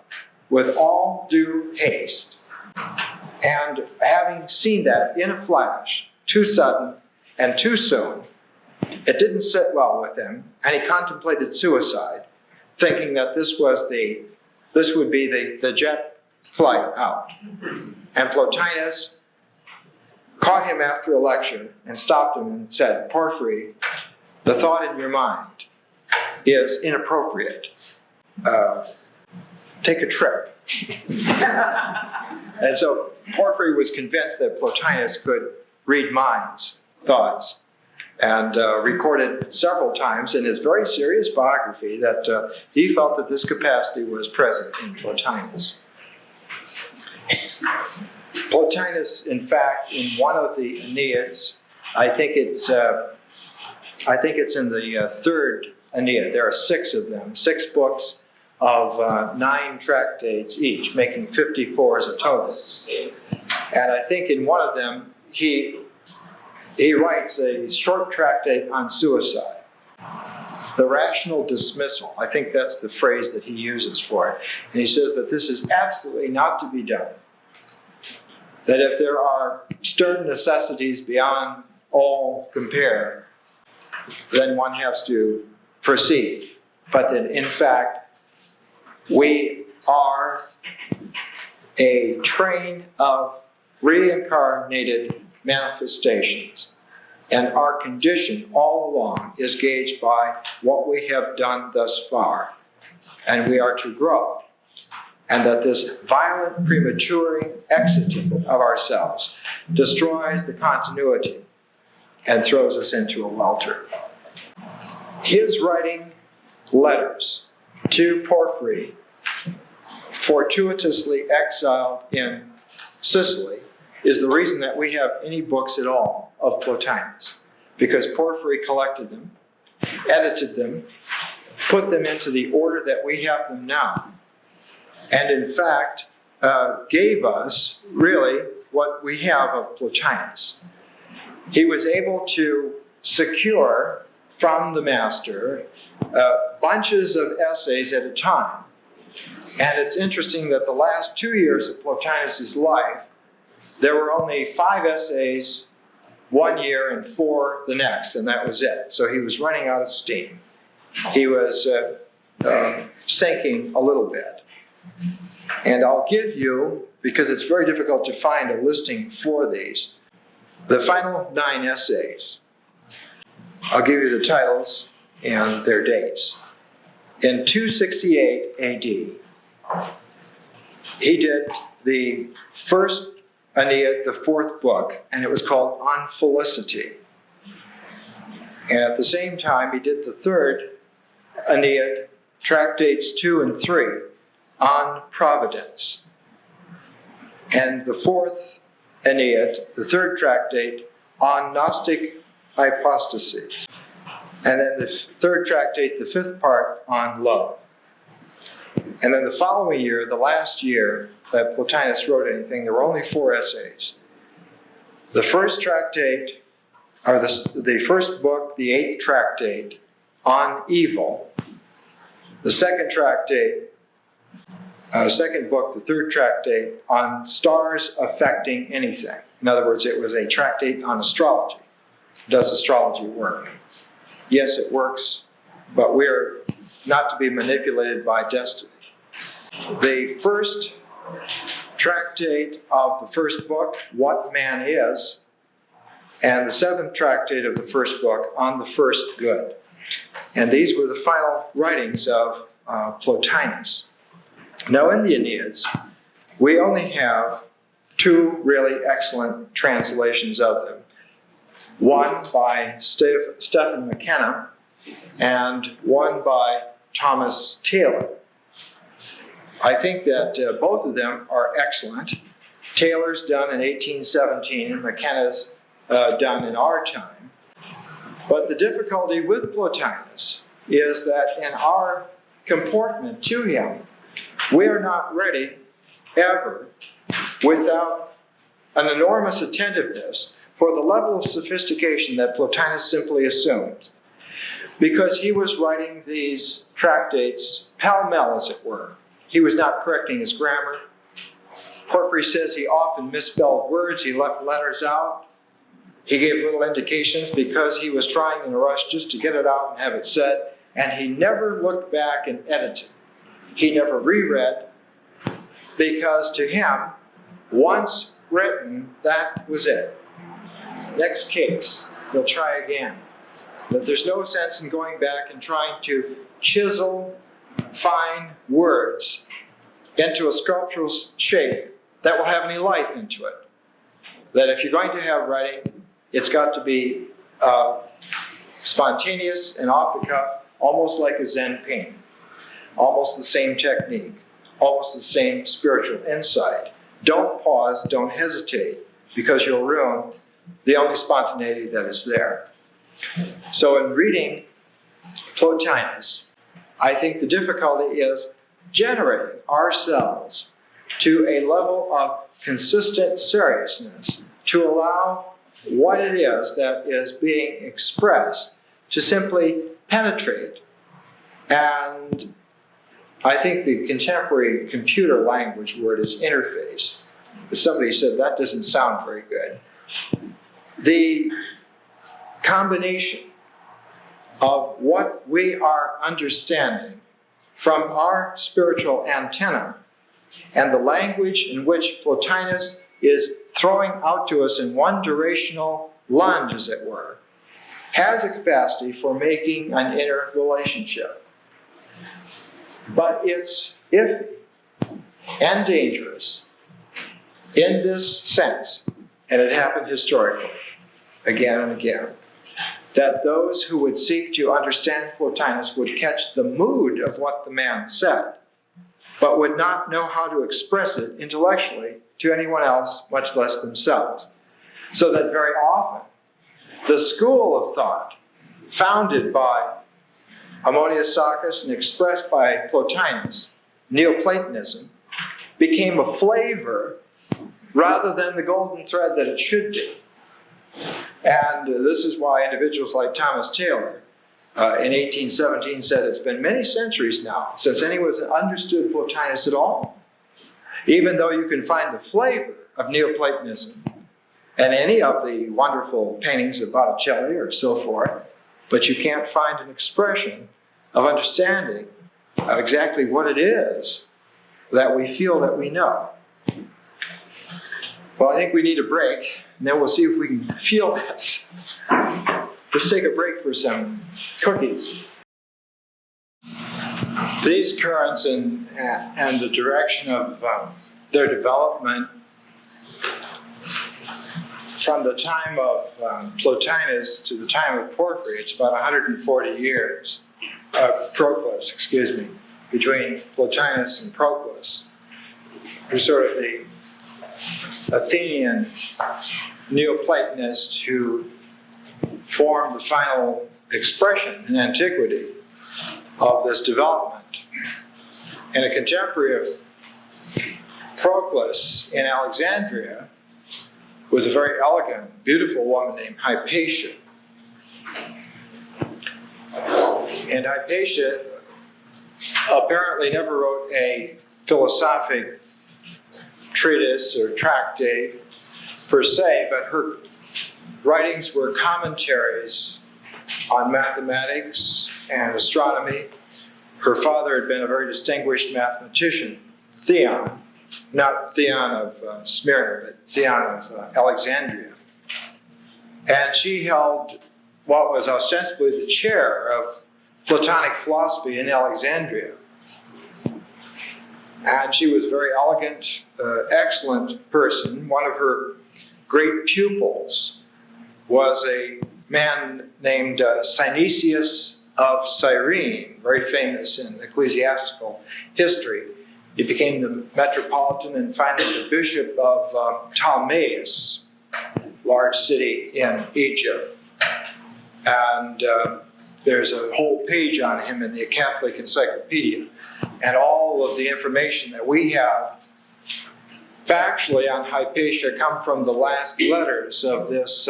with all due haste. And having seen that in a flash, too sudden and too soon, it didn't sit well with him, and he contemplated suicide, thinking that this would be the jet flight out. And Plotinus caught him after a lecture and stopped him and said, "Porphyry, the thought in your mind is inappropriate. Take a trip." And so Porphyry was convinced that Plotinus could read minds, thoughts, and recorded several times in his very serious biography that he felt that this capacity was present in Plotinus. Plotinus, in fact, in one of the Enneads, I think it's in the third Ennead. There are 6 of them, 6 books of 9 tractates each, making 54 as a total. And I think in one of them, he writes a short tractate on suicide. The rational dismissal, I think that's the phrase that he uses for it. And he says that this is absolutely not to be done. That if there are stern necessities beyond all compare, then one has to proceed. But that in fact, we are a train of reincarnated manifestations. And our condition all along is gauged by what we have done thus far. And we are to grow. And that this violent premature exiting of ourselves destroys the continuity and throws us into a welter. His writing letters to Porphyry, fortuitously exiled in Sicily, is the reason that we have any books at all of Plotinus. Because Porphyry collected them, edited them, put them into the order that we have them now, and in fact gave us really what we have of Plotinus. He was able to secure from the master bunches of essays at a time. And it's interesting that the last 2 years of Plotinus's life, there were only 5 essays 1 year and 4 the next, and that was it. So he was running out of steam. He was sinking a little bit. And I'll give you, because it's very difficult to find a listing for these, the final 9 essays. I'll give you the titles and their dates. In 268 AD, he did the first Ennead, the 4th book, and it was called On Felicity. And at the same time, he did the 3rd Ennead, tractates 2 and 3, on Providence. And the 4th Ennead, the 3rd tractate, on Gnostic hypostasis. And then the 3rd tractate, the 5th part, on love. And then the following year, the last year that Plotinus wrote anything, there were only 4 essays. The first tractate are the first book, the 8th tractate on evil, the second book, the 3rd tractate on stars affecting anything. In other words, it was a tractate on astrology. Does astrology work? Yes, it works, but we're not to be manipulated by destiny. The first tractate of the first book, What Man Is, and the 7th tractate of the first book, On the First Good. And these were the final writings of Plotinus. Now in the Enneads, we only have 2 really excellent translations of them. One by Stephen McKenna and one by Thomas Taylor. I think that both of them are excellent. Taylor's done in 1817 and McKenna's done in our time. But the difficulty with Plotinus is that in our comportment to him, we are not ready ever without an enormous attentiveness for the level of sophistication that Plotinus simply assumed. Because he was writing these tractates pell-mell, as it were. He was not correcting his grammar. Porphyry says he often misspelled words, he left letters out. He gave little indications because he was trying in a rush just to get it out and have it said, and he never looked back and edited. He never reread, because to him, once written, that was it. Next case, we'll try again. That there's no sense in going back and trying to chisel fine words into a sculptural shape that will have any life into it. That if you're going to have writing, it's got to be spontaneous and off the cuff, almost like a Zen painting. Almost the same technique, almost the same spiritual insight. Don't pause, don't hesitate, because you'll ruin the only spontaneity that is there. So in reading Plotinus, I think the difficulty is generating ourselves to a level of consistent seriousness to allow what it is that is being expressed to simply penetrate. And I think the contemporary computer language word is interface. But somebody said that doesn't sound very good. The combination of what we are understanding from our spiritual antenna and the language in which Plotinus is throwing out to us in one directional lunge, as it were, has a capacity for making an inner relationship. But it's iffy and dangerous in this sense, and it happened historically, again and again, that those who would seek to understand Plotinus would catch the mood of what the man said, but would not know how to express it intellectually to anyone else, much less themselves. So that very often, the school of thought founded by Ammonius Saccas and expressed by Plotinus, Neoplatonism, became a flavor rather than the golden thread that it should be. And this is why individuals like Thomas Taylor in 1817 said it's been many centuries now since anyone has understood Plotinus at all. Even though you can find the flavor of Neoplatonism in any of the wonderful paintings of Botticelli or so forth, but you can't find an expression of understanding of exactly what it is that we feel that we know. Well, I think we need a break, and then we'll see if we can feel this. Let's take a break for some cookies. These currents and the direction of their development from the time of Plotinus to the time of Porphyry, it's about 140 years. Proclus, between Plotinus and Proclus, who's sort of the Athenian Neoplatonist who formed the final expression in antiquity of this development. And a contemporary of Proclus in Alexandria was a very elegant, beautiful woman named Hypatia. And Hypatia apparently never wrote a philosophic treatise or tractate per se, but her writings were commentaries on mathematics and astronomy. Her father had been a very distinguished mathematician, Theon, not Theon of Smyrna, but Theon of Alexandria. And she held what was ostensibly the chair of Platonic philosophy in Alexandria. And she was a very elegant, excellent person. One of her great pupils was a man named Synesius of Cyrene, very famous in ecclesiastical history. He became the metropolitan and finally the bishop of Ptolemais, large city in Egypt. And there's a whole page on him in the Catholic Encyclopedia. And all of the information that we have factually on Hypatia come from the last letters of this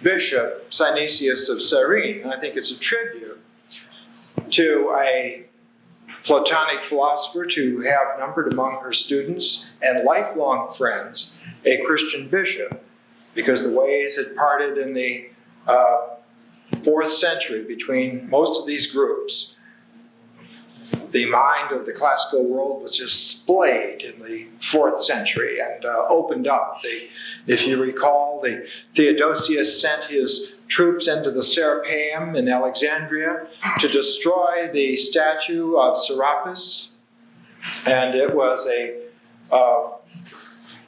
bishop, Synesius of Cyrene. And I think it's a tribute to a Platonic philosopher to have numbered among her students and lifelong friends a Christian bishop, because the ways had parted in the 4th century between most of these groups. The mind of the classical world was just splayed in the 4th century and opened up. If you recall, Theodosius sent his troops into the Serapeium in Alexandria to destroy the statue of Serapis. And it was a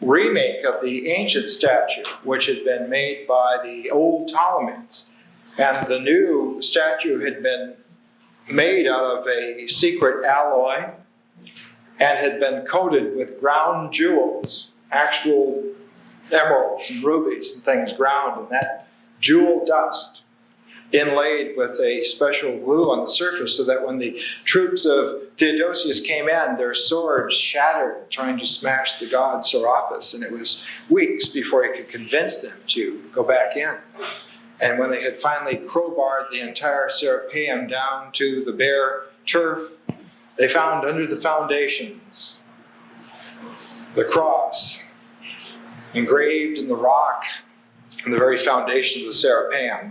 remake of the ancient statue, which had been made by the old Ptolemies. And the new statue had been made out of a secret alloy and had been coated with ground jewels, actual emeralds and rubies and things ground in that jewel dust, inlaid with a special glue on the surface so that when the troops of Theodosius came in, their swords shattered trying to smash the god Serapis, and it was weeks before he could convince them to go back in. And when they had finally crowbarred the entire Serapeium down to the bare turf, they found under the foundations the cross engraved in the rock in the very foundation of the Serapeium.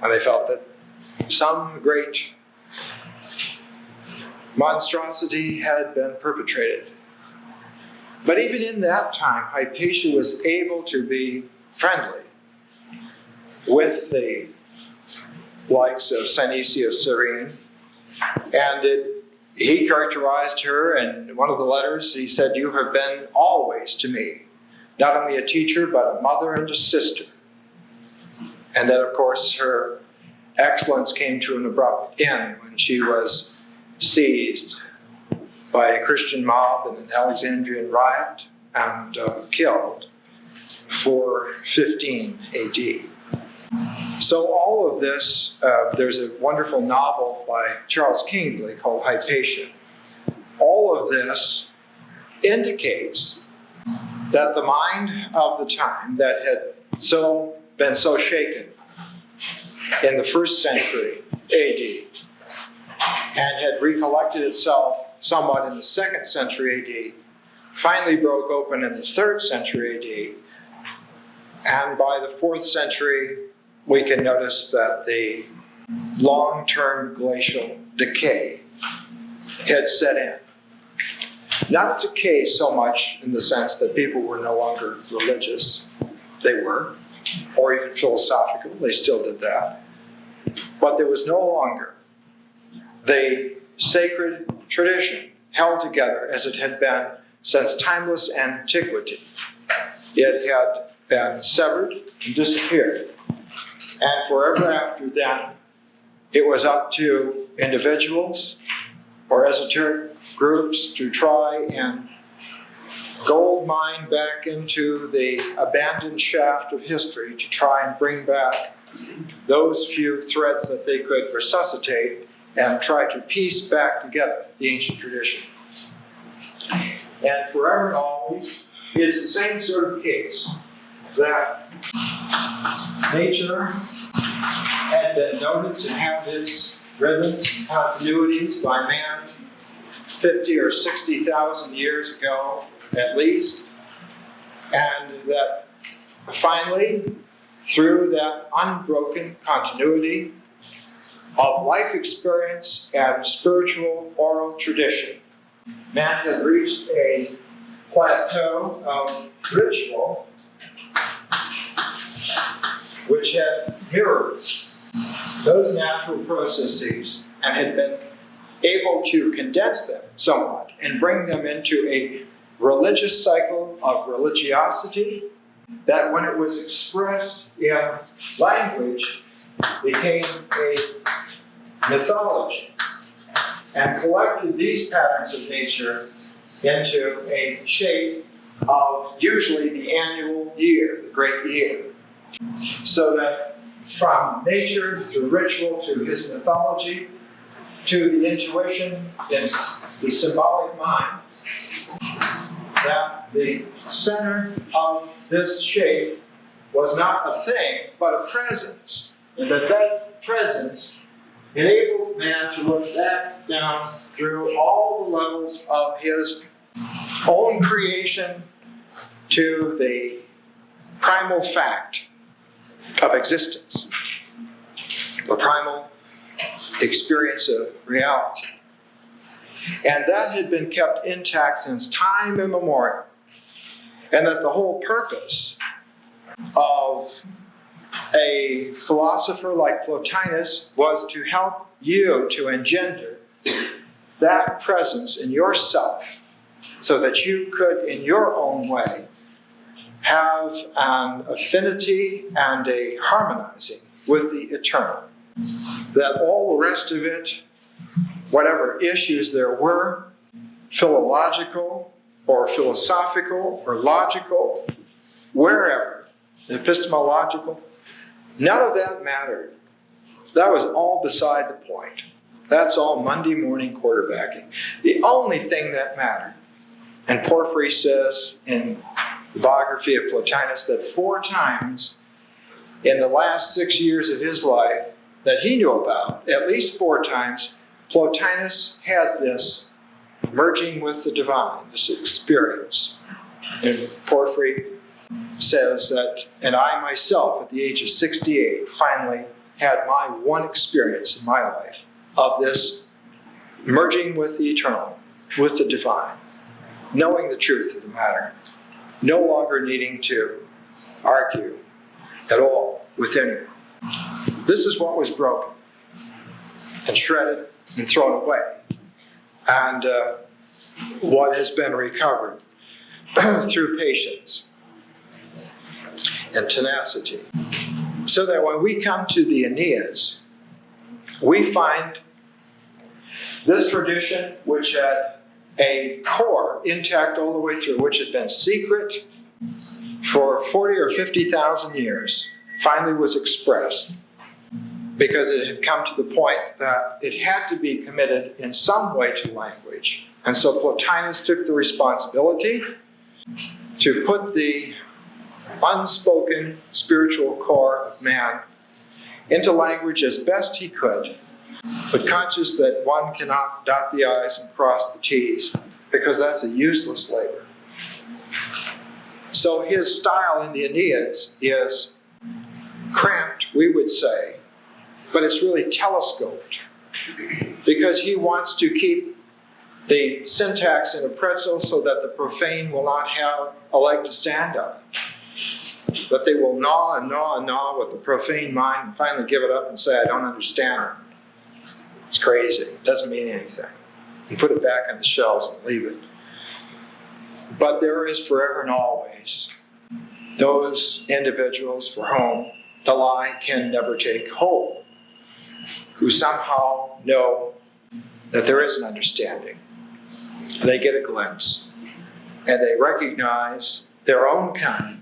And they felt that some great monstrosity had been perpetrated. But even in that time, Hypatia was able to be friendly with the likes of Synesius Cyrene. And he characterized her in one of the letters. He said, "You have been always to me, not only a teacher, but a mother and a sister." And that, of course, her excellence came to an abrupt end when she was seized by a Christian mob in an Alexandrian riot and killed 415 AD. So all of this, there's a wonderful novel by Charles Kingsley called Hypatia. All of this indicates that the mind of the time that had been so shaken in the 1st century AD and had recollected itself somewhat in the 2nd century AD, finally broke open in the 3rd century AD. And by the 4th century, we can notice that the long-term glacial decay had set in. Not decay so much in the sense that people were no longer religious. They were, or even philosophical. They still did that. But there was no longer the sacred tradition held together as it had been since timeless antiquity. It had been severed and disappeared. And forever after then, it was up to individuals or esoteric groups to try and gold mine back into the abandoned shaft of history to try and bring back those few threads that they could resuscitate and try to piece back together the ancient tradition. And forever and always, it's the same sort of case that nature had been noted to have its rhythms and continuities by man 50 or 60,000 years ago at least, and that finally, through that unbroken continuity of life experience and spiritual oral tradition, man had reached a plateau of ritual which had mirrored those natural processes and had been able to condense them somewhat and bring them into a religious cycle of religiosity that, when it was expressed in language, became a mythology and collected these patterns of nature into a shape of usually the annual year, the great year. So that from nature through ritual to his mythology to the intuition in the symbolic mind, that the center of this shape was not a thing, but a presence. And that presence enabled man to look back down through all the levels of his own creation to the primal fact of existence, the primal experience of reality. And that had been kept intact since time immemorial. And that the whole purpose of a philosopher like Plotinus was to help you to engender that presence in yourself so that you could, in your own way, have an affinity and a harmonizing with the eternal. That all the rest of it, whatever issues there were, philological or philosophical or logical, wherever, epistemological, none of that mattered. That was all beside the point. That's all Monday morning quarterbacking. The only thing that mattered, and Porphyry says in the biography of Plotinus that 4 times in the last 6 years of his life that he knew about, at least 4 times, Plotinus had this merging with the divine, this experience. And Porphyry says that, and I myself, at the age of 68, finally had my one experience in my life of this merging with the eternal, with the divine, knowing the truth of the matter, no longer needing to argue at all with anyone. This is what was broken and shredded and thrown away, and what has been recovered through patience and tenacity. So that when we come to the Enneads, we find this tradition, which had a core intact all the way through, which had been secret for 40 or 50,000 years, finally was expressed, because it had come to the point that it had to be committed in some way to language. And so Plotinus took the responsibility to put the unspoken spiritual core of man into language as best he could, but conscious that one cannot dot the I's and cross the T's, because that's a useless labor. So his style in the Enneads is cramped, we would say, but it's really telescoped, because he wants to keep the syntax in a pretzel so that the profane will not have a leg to stand on. That they will gnaw and gnaw and gnaw with the profane mind and finally give it up and say, I don't understand it. It's crazy. It doesn't mean anything. And put it back on the shelves and leave it. But there is forever and always those individuals for whom the lie can never take hold, who somehow know that there is an understanding. They get a glimpse, and they recognize their own kind,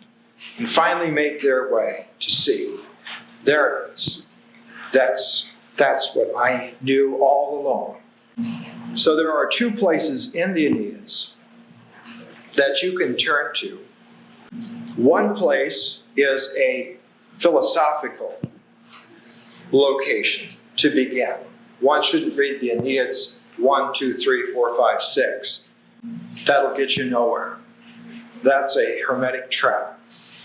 and finally make their way to see. There it is. That's what I knew all along. So there are 2 places in the Enneads that you can turn to. One place is a philosophical location to begin. One shouldn't read the Enneads 1, 2, 3, 4, 5, 6. That'll get you nowhere. That's a hermetic trap.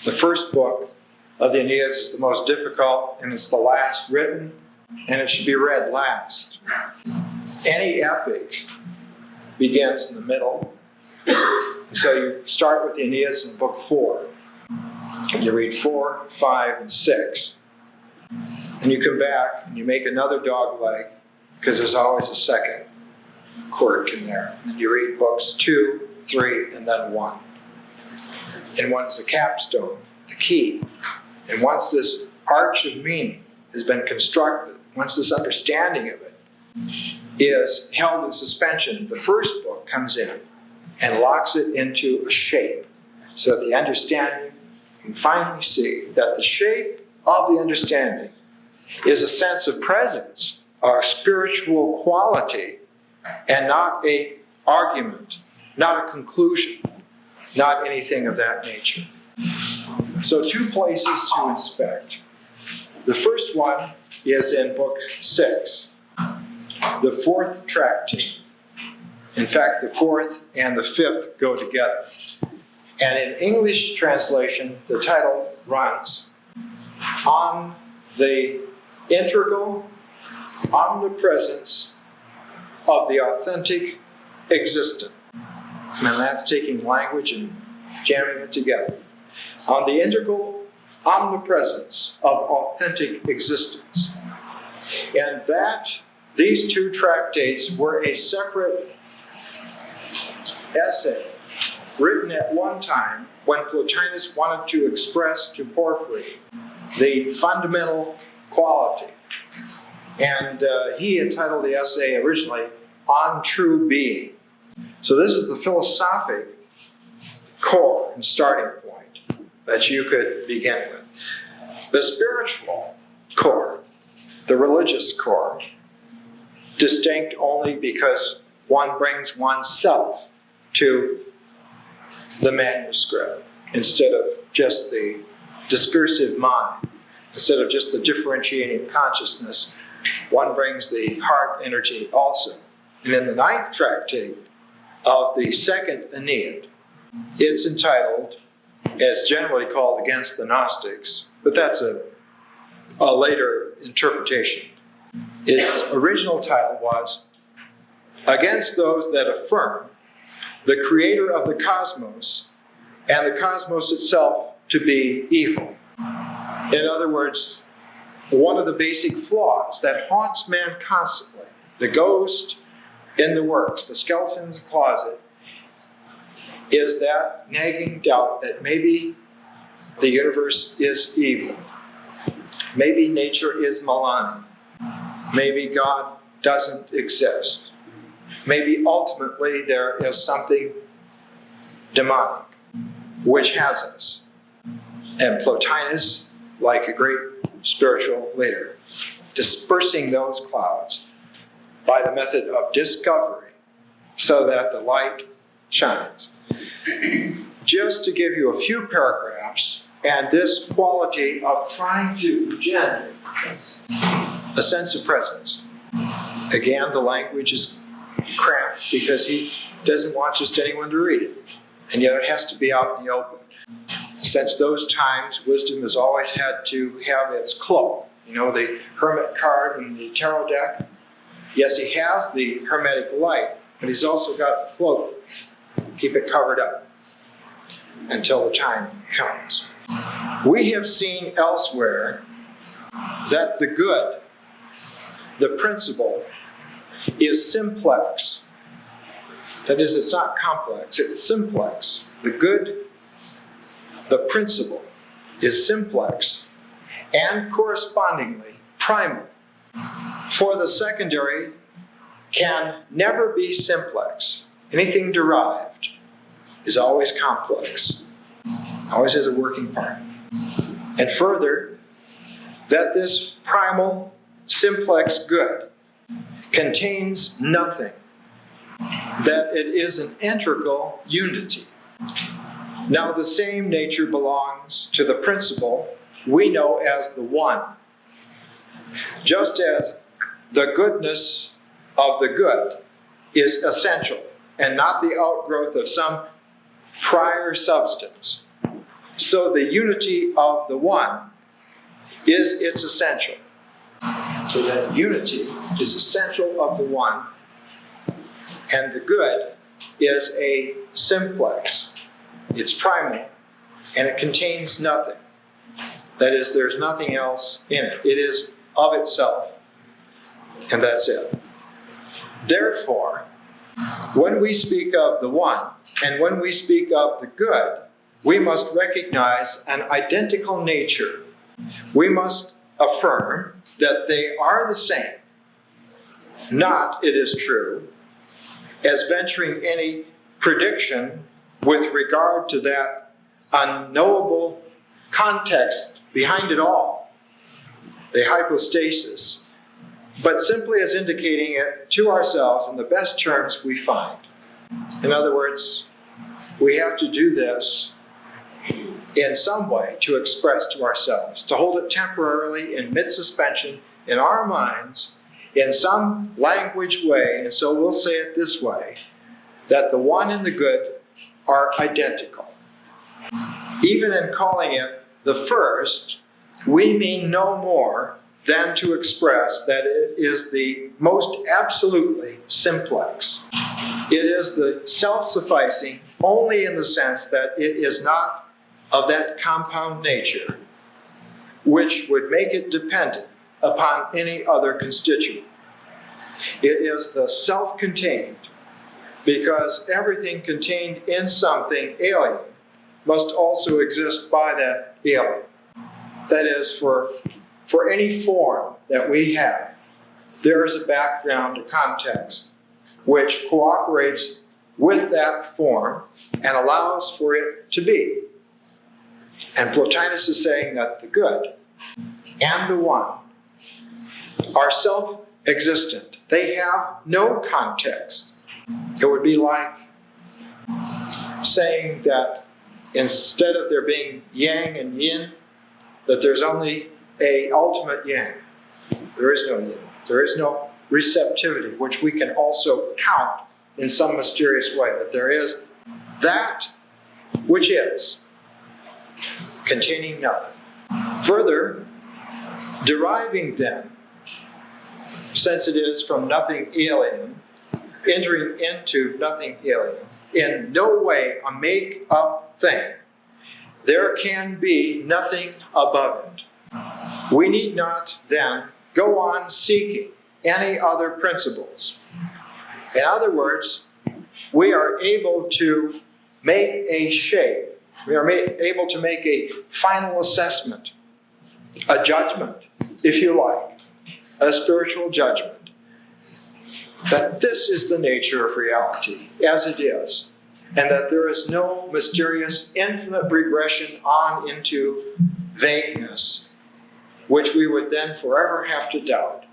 The first book of the Enneads is the most difficult, and it's the last written, and it should be read last. Any epic begins in the middle. And so you start with the Enneads in book 4. And you read 4, 5, and 6. And you come back and you make another dog leg, because there's always a second quirk in there. And you read books 2, 3, and then 1. And one's the capstone, the key. And once this arch of meaning has been constructed, once this understanding of it is held in suspension, the first book comes in and locks it into a shape. So that the understanding can finally see that the shape of the understanding is a sense of presence, a spiritual quality, and not an argument, not a conclusion, not anything of that nature. So 2 places to inspect. The first one is in book 6, the 4th tractate. In fact, the 4th and the 5th go together. And in English translation, the title runs, On the Integral Omnipresence of the Authentic Existent. And that's taking language and jamming it together. On the integral omnipresence of authentic existence. And these 2 tractates were a separate essay written at one time when Plotinus wanted to express to Porphyry the fundamental quality. And he entitled the essay originally, On True Being. So this is the philosophic core and starting point that you could begin with. The spiritual core, the religious core, distinct only because one brings oneself to the manuscript instead of just the discursive mind, instead of just the differentiating consciousness, one brings the heart energy also. And in the 9th tractate of the 2nd Ennead, it's entitled, as generally called, Against the Gnostics, but that's a later interpretation. Its original title was Against Those That Affirm the Creator of the Cosmos and the cosmos itself to be evil. In other words, one of the basic flaws that haunts man constantly, the ghost in the works, the skeleton in the closet, is that nagging doubt that maybe the universe is evil. Maybe nature is malign. Maybe God doesn't exist. Maybe ultimately there is something demonic which has us. And Plotinus, like a great spiritual leader, dispersing those clouds by the method of discovery so that the light shines. Just to give you a few paragraphs, and this quality of trying to generate a sense of presence. Again, the language is cramped because he doesn't want just anyone to read it. And yet it has to be out in the open. Since those times, wisdom has always had to have its cloak. You know, the hermit card in the tarot deck. Yes, he has the hermetic light, but he's also got the cloak. Keep it covered up until the time comes. We have seen elsewhere that the good, the principle, is simplex. That is, it's not complex, it's simplex. The good, the principle, is simplex and correspondingly primal. For the secondary can never be simplex. Anything derived is always complex, always has a working part. And further, that this primal, simplex good contains nothing, that it is an integral unity. Now the same nature belongs to the principle we know as the one. Just as the goodness of the good is essential and not the outgrowth of some prior substance, so the unity of the one is its essential. So that unity is essential of the one, and the good is a simplex. It's primal, and it contains nothing. That is, there's nothing else in it. It is of itself, and that's it. Therefore, when we speak of the one, and when we speak of the good, we must recognize an identical nature. We must affirm that they are the same, not, it is true, as venturing any prediction with regard to that unknowable context behind it all, the hypostasis, but simply as indicating it to ourselves in the best terms we find. In other words, we have to do this in some way to express to ourselves, to hold it temporarily in mid-suspension in our minds in some language way, and so we'll say it this way, that the one and the good are identical. Even in calling it the first, we mean no more than to express that it is the most absolutely simplex. It is the self-sufficing only in the sense that it is not of that compound nature which would make it dependent upon any other constituent. It is the self-contained, because everything contained in something alien must also exist by that alien. That is, for any form that we have, there is a background, a context, which cooperates with that form and allows for it to be. And Plotinus is saying that the good and the one are self-existent. They have no context. It would be like saying that instead of there being yang and yin, that there's only a ultimate yang. There is no yin. There is no receptivity, which we can also count in some mysterious way, that there is that which is, containing nothing. Further, deriving then, since it is from nothing alien, entering into nothing alien, in no way a make-up thing, there can be nothing above it. We need not then go on seeking any other principles. In other words, we are able to make a shape. We are able to make a final assessment, a judgment, if you like, a spiritual judgment, that this is the nature of reality as it is, and that there is no mysterious infinite regression on into vagueness, which we would then forever have to doubt.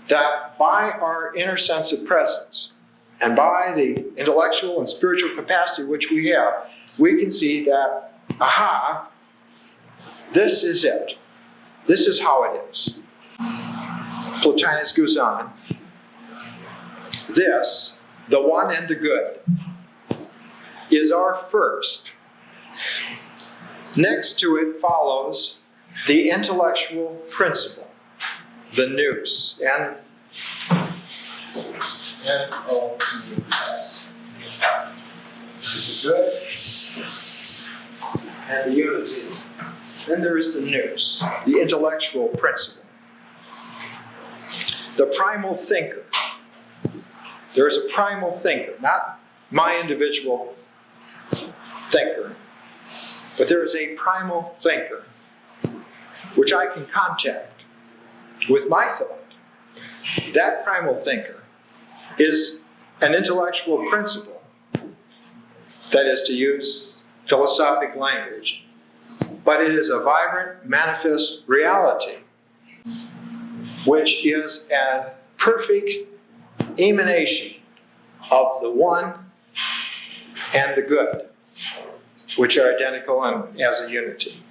That by our inner sense of presence, and by the intellectual and spiritual capacity which we have, we can see that, aha, this is it. This is how it is. Plotinus goes on. This, the one and the good, is our first. Next to it follows the intellectual principle, the nous, N-O-U-S. The good and the unity. Then there is the nous, the intellectual principle. The primal thinker. There is a primal thinker, not my individual thinker, but there is a primal thinker which I can contact with my thought. That primal thinker is an intellectual principle, that is, to use philosophic language, but it is a vibrant, manifest reality, which is a perfect emanation of the one and the good. which are identical and as a unity.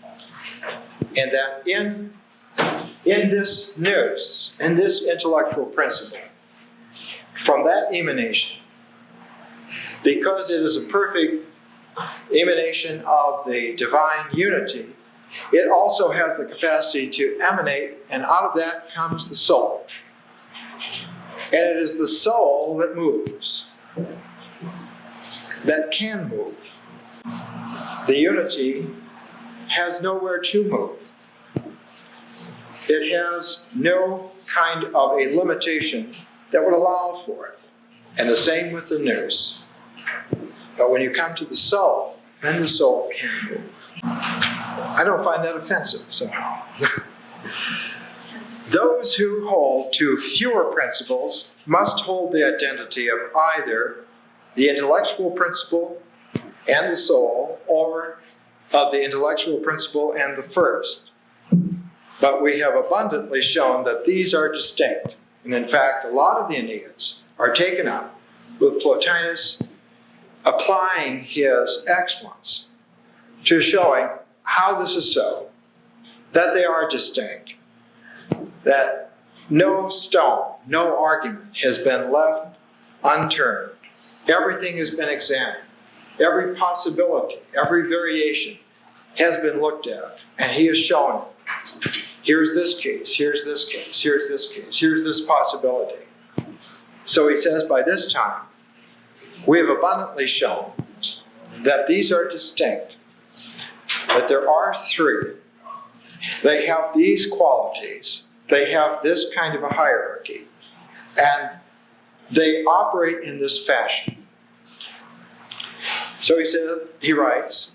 And that in this nous, in this intellectual principle, from that emanation, because it is a perfect emanation of the divine unity, it also has the capacity to emanate, and out of that comes the soul. And it is the soul that moves, that can move. The unity has nowhere to move. It has no kind of a limitation that would allow for it. And the same with the nous. But when you come to the soul, then the soul can move. I don't find that offensive somehow. Those who hold to fewer principles must hold the identity of either the intellectual principle and the soul, or of the intellectual principle and the first. But we have abundantly shown that these are distinct. And in fact, a lot of the Enneads are taken up with Plotinus applying his excellence to showing how this is so, that they are distinct, that no stone, no argument has been left unturned. Everything has been examined. Every possibility, every variation has been looked at, and he has shown it. Here's this case, here's this case, here's this case, here's this possibility. So he says, by this time, we have abundantly shown that these are distinct, that there are three. They have these qualities. They have this kind of a hierarchy. And they operate in this fashion. So he writes,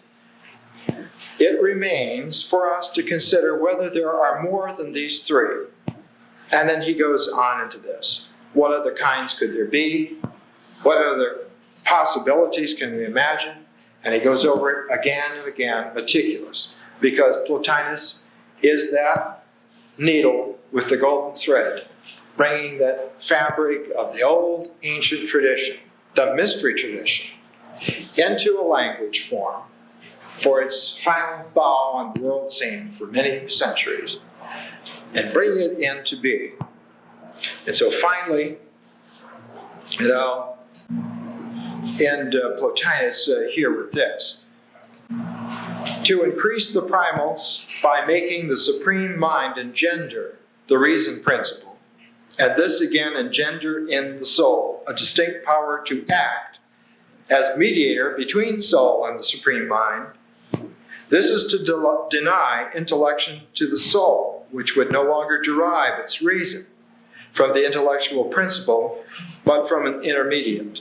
it remains for us to consider whether there are more than these three. And then he goes on into this. What other kinds could there be? What other possibilities can we imagine? And he goes over it again and again, meticulous, because Plotinus is that needle with the golden thread, bringing that fabric of the old ancient tradition, the mystery tradition, into a language form for its final bow on the world scene for many centuries, and bringing it into being. And so finally, end Plotinus here with this. To increase the primals by making the supreme mind engender the reason principle, and this again engender in the soul a distinct power to act as mediator between soul and the supreme mind. This is to deny intellection to the soul, which would no longer derive its reason from the intellectual principle, but from an intermediate.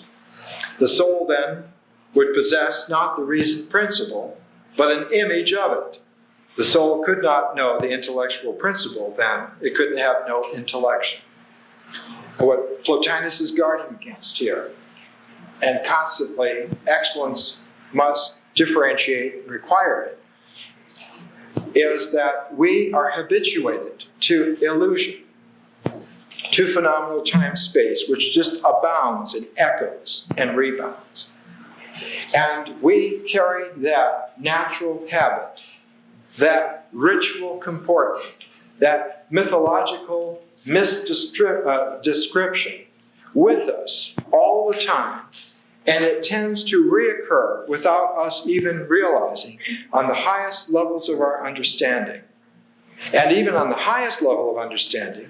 The soul then would possess not the reason principle, but an image of it. The soul could not know the intellectual principle, then it couldn't have no intellection. And what Plotinus is guarding against here, and constantly excellence must differentiate and require it, is that we are habituated to illusion, to phenomenal time-space, which just abounds and echoes and rebounds. And we carry that natural habit, that ritual comportment, that mythological description with us all the time. And it tends to reoccur without us even realizing on the highest levels of our understanding. And even on the highest level of understanding,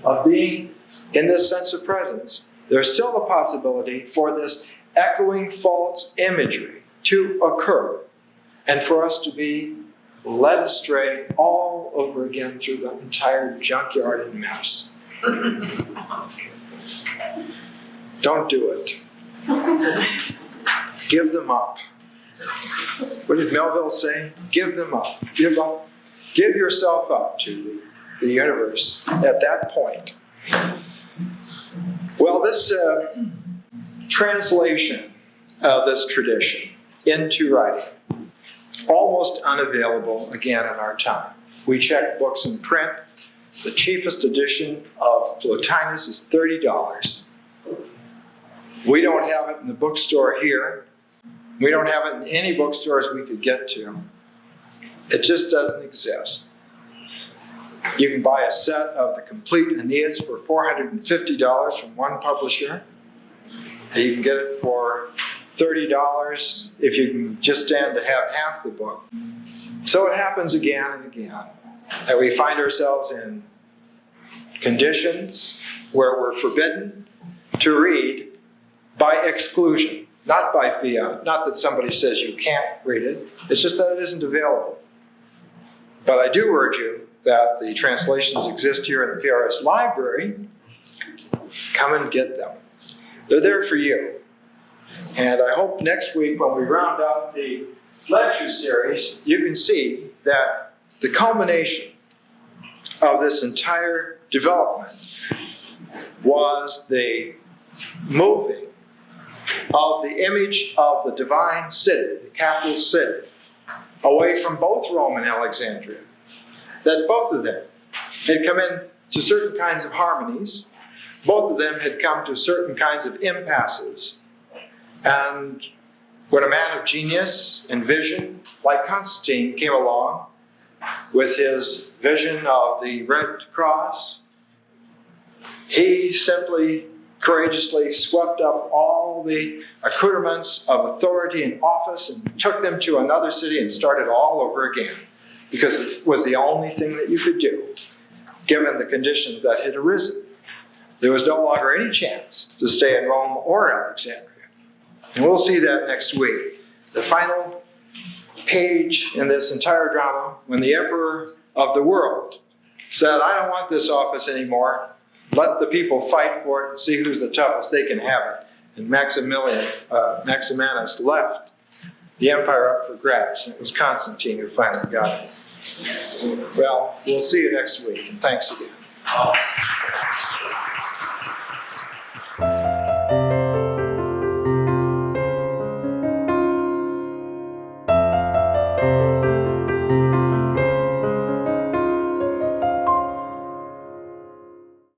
of being in this sense of presence, there's still the possibility for this echoing false imagery to occur, and for us to be led astray all over again through the entire junkyard and mess. Don't do it. Give them up. What did Melville say? Give them up. Give up. Give yourself up to the universe at that point. Well, this translation of this tradition into writing, almost unavailable again in our time. We check books in print. The cheapest edition of Plotinus is $30. We don't have it in the bookstore here. We don't have it in any bookstores we could get to. It just doesn't exist. You can buy a set of the complete Enneads for $450 from one publisher. And you can get it for $30 if you can just stand to have half the book. So it happens again and again that we find ourselves in conditions where we're forbidden to read by exclusion, not by fiat. Not that somebody says you can't read it, it's just that it isn't available. But I do urge you that the translations exist here in the PRS library. Come and get them. They're there for you. And I hope next week when we round out the lecture series, you can see that the culmination of this entire development was the moving of the image of the divine city, the capital city, away from both Rome and Alexandria. That both of them had come into certain kinds of harmonies, both of them had come to certain kinds of impasses. And when a man of genius and vision, like Constantine, came along with his vision of the Red Cross, he simply courageously swept up all the accoutrements of authority and office and took them to another city and started all over again, because it was the only thing that you could do, given the conditions that had arisen. There was no longer any chance to stay in Rome or Alexandria. And we'll see that next week. The final page in this entire drama, when the emperor of the world said, I don't want this office anymore. Let the people fight for it and see who's the toughest. They can have it. And Maximanus left the empire up for grabs. And it was Constantine who finally got it. Well, we'll see you next week. And thanks again.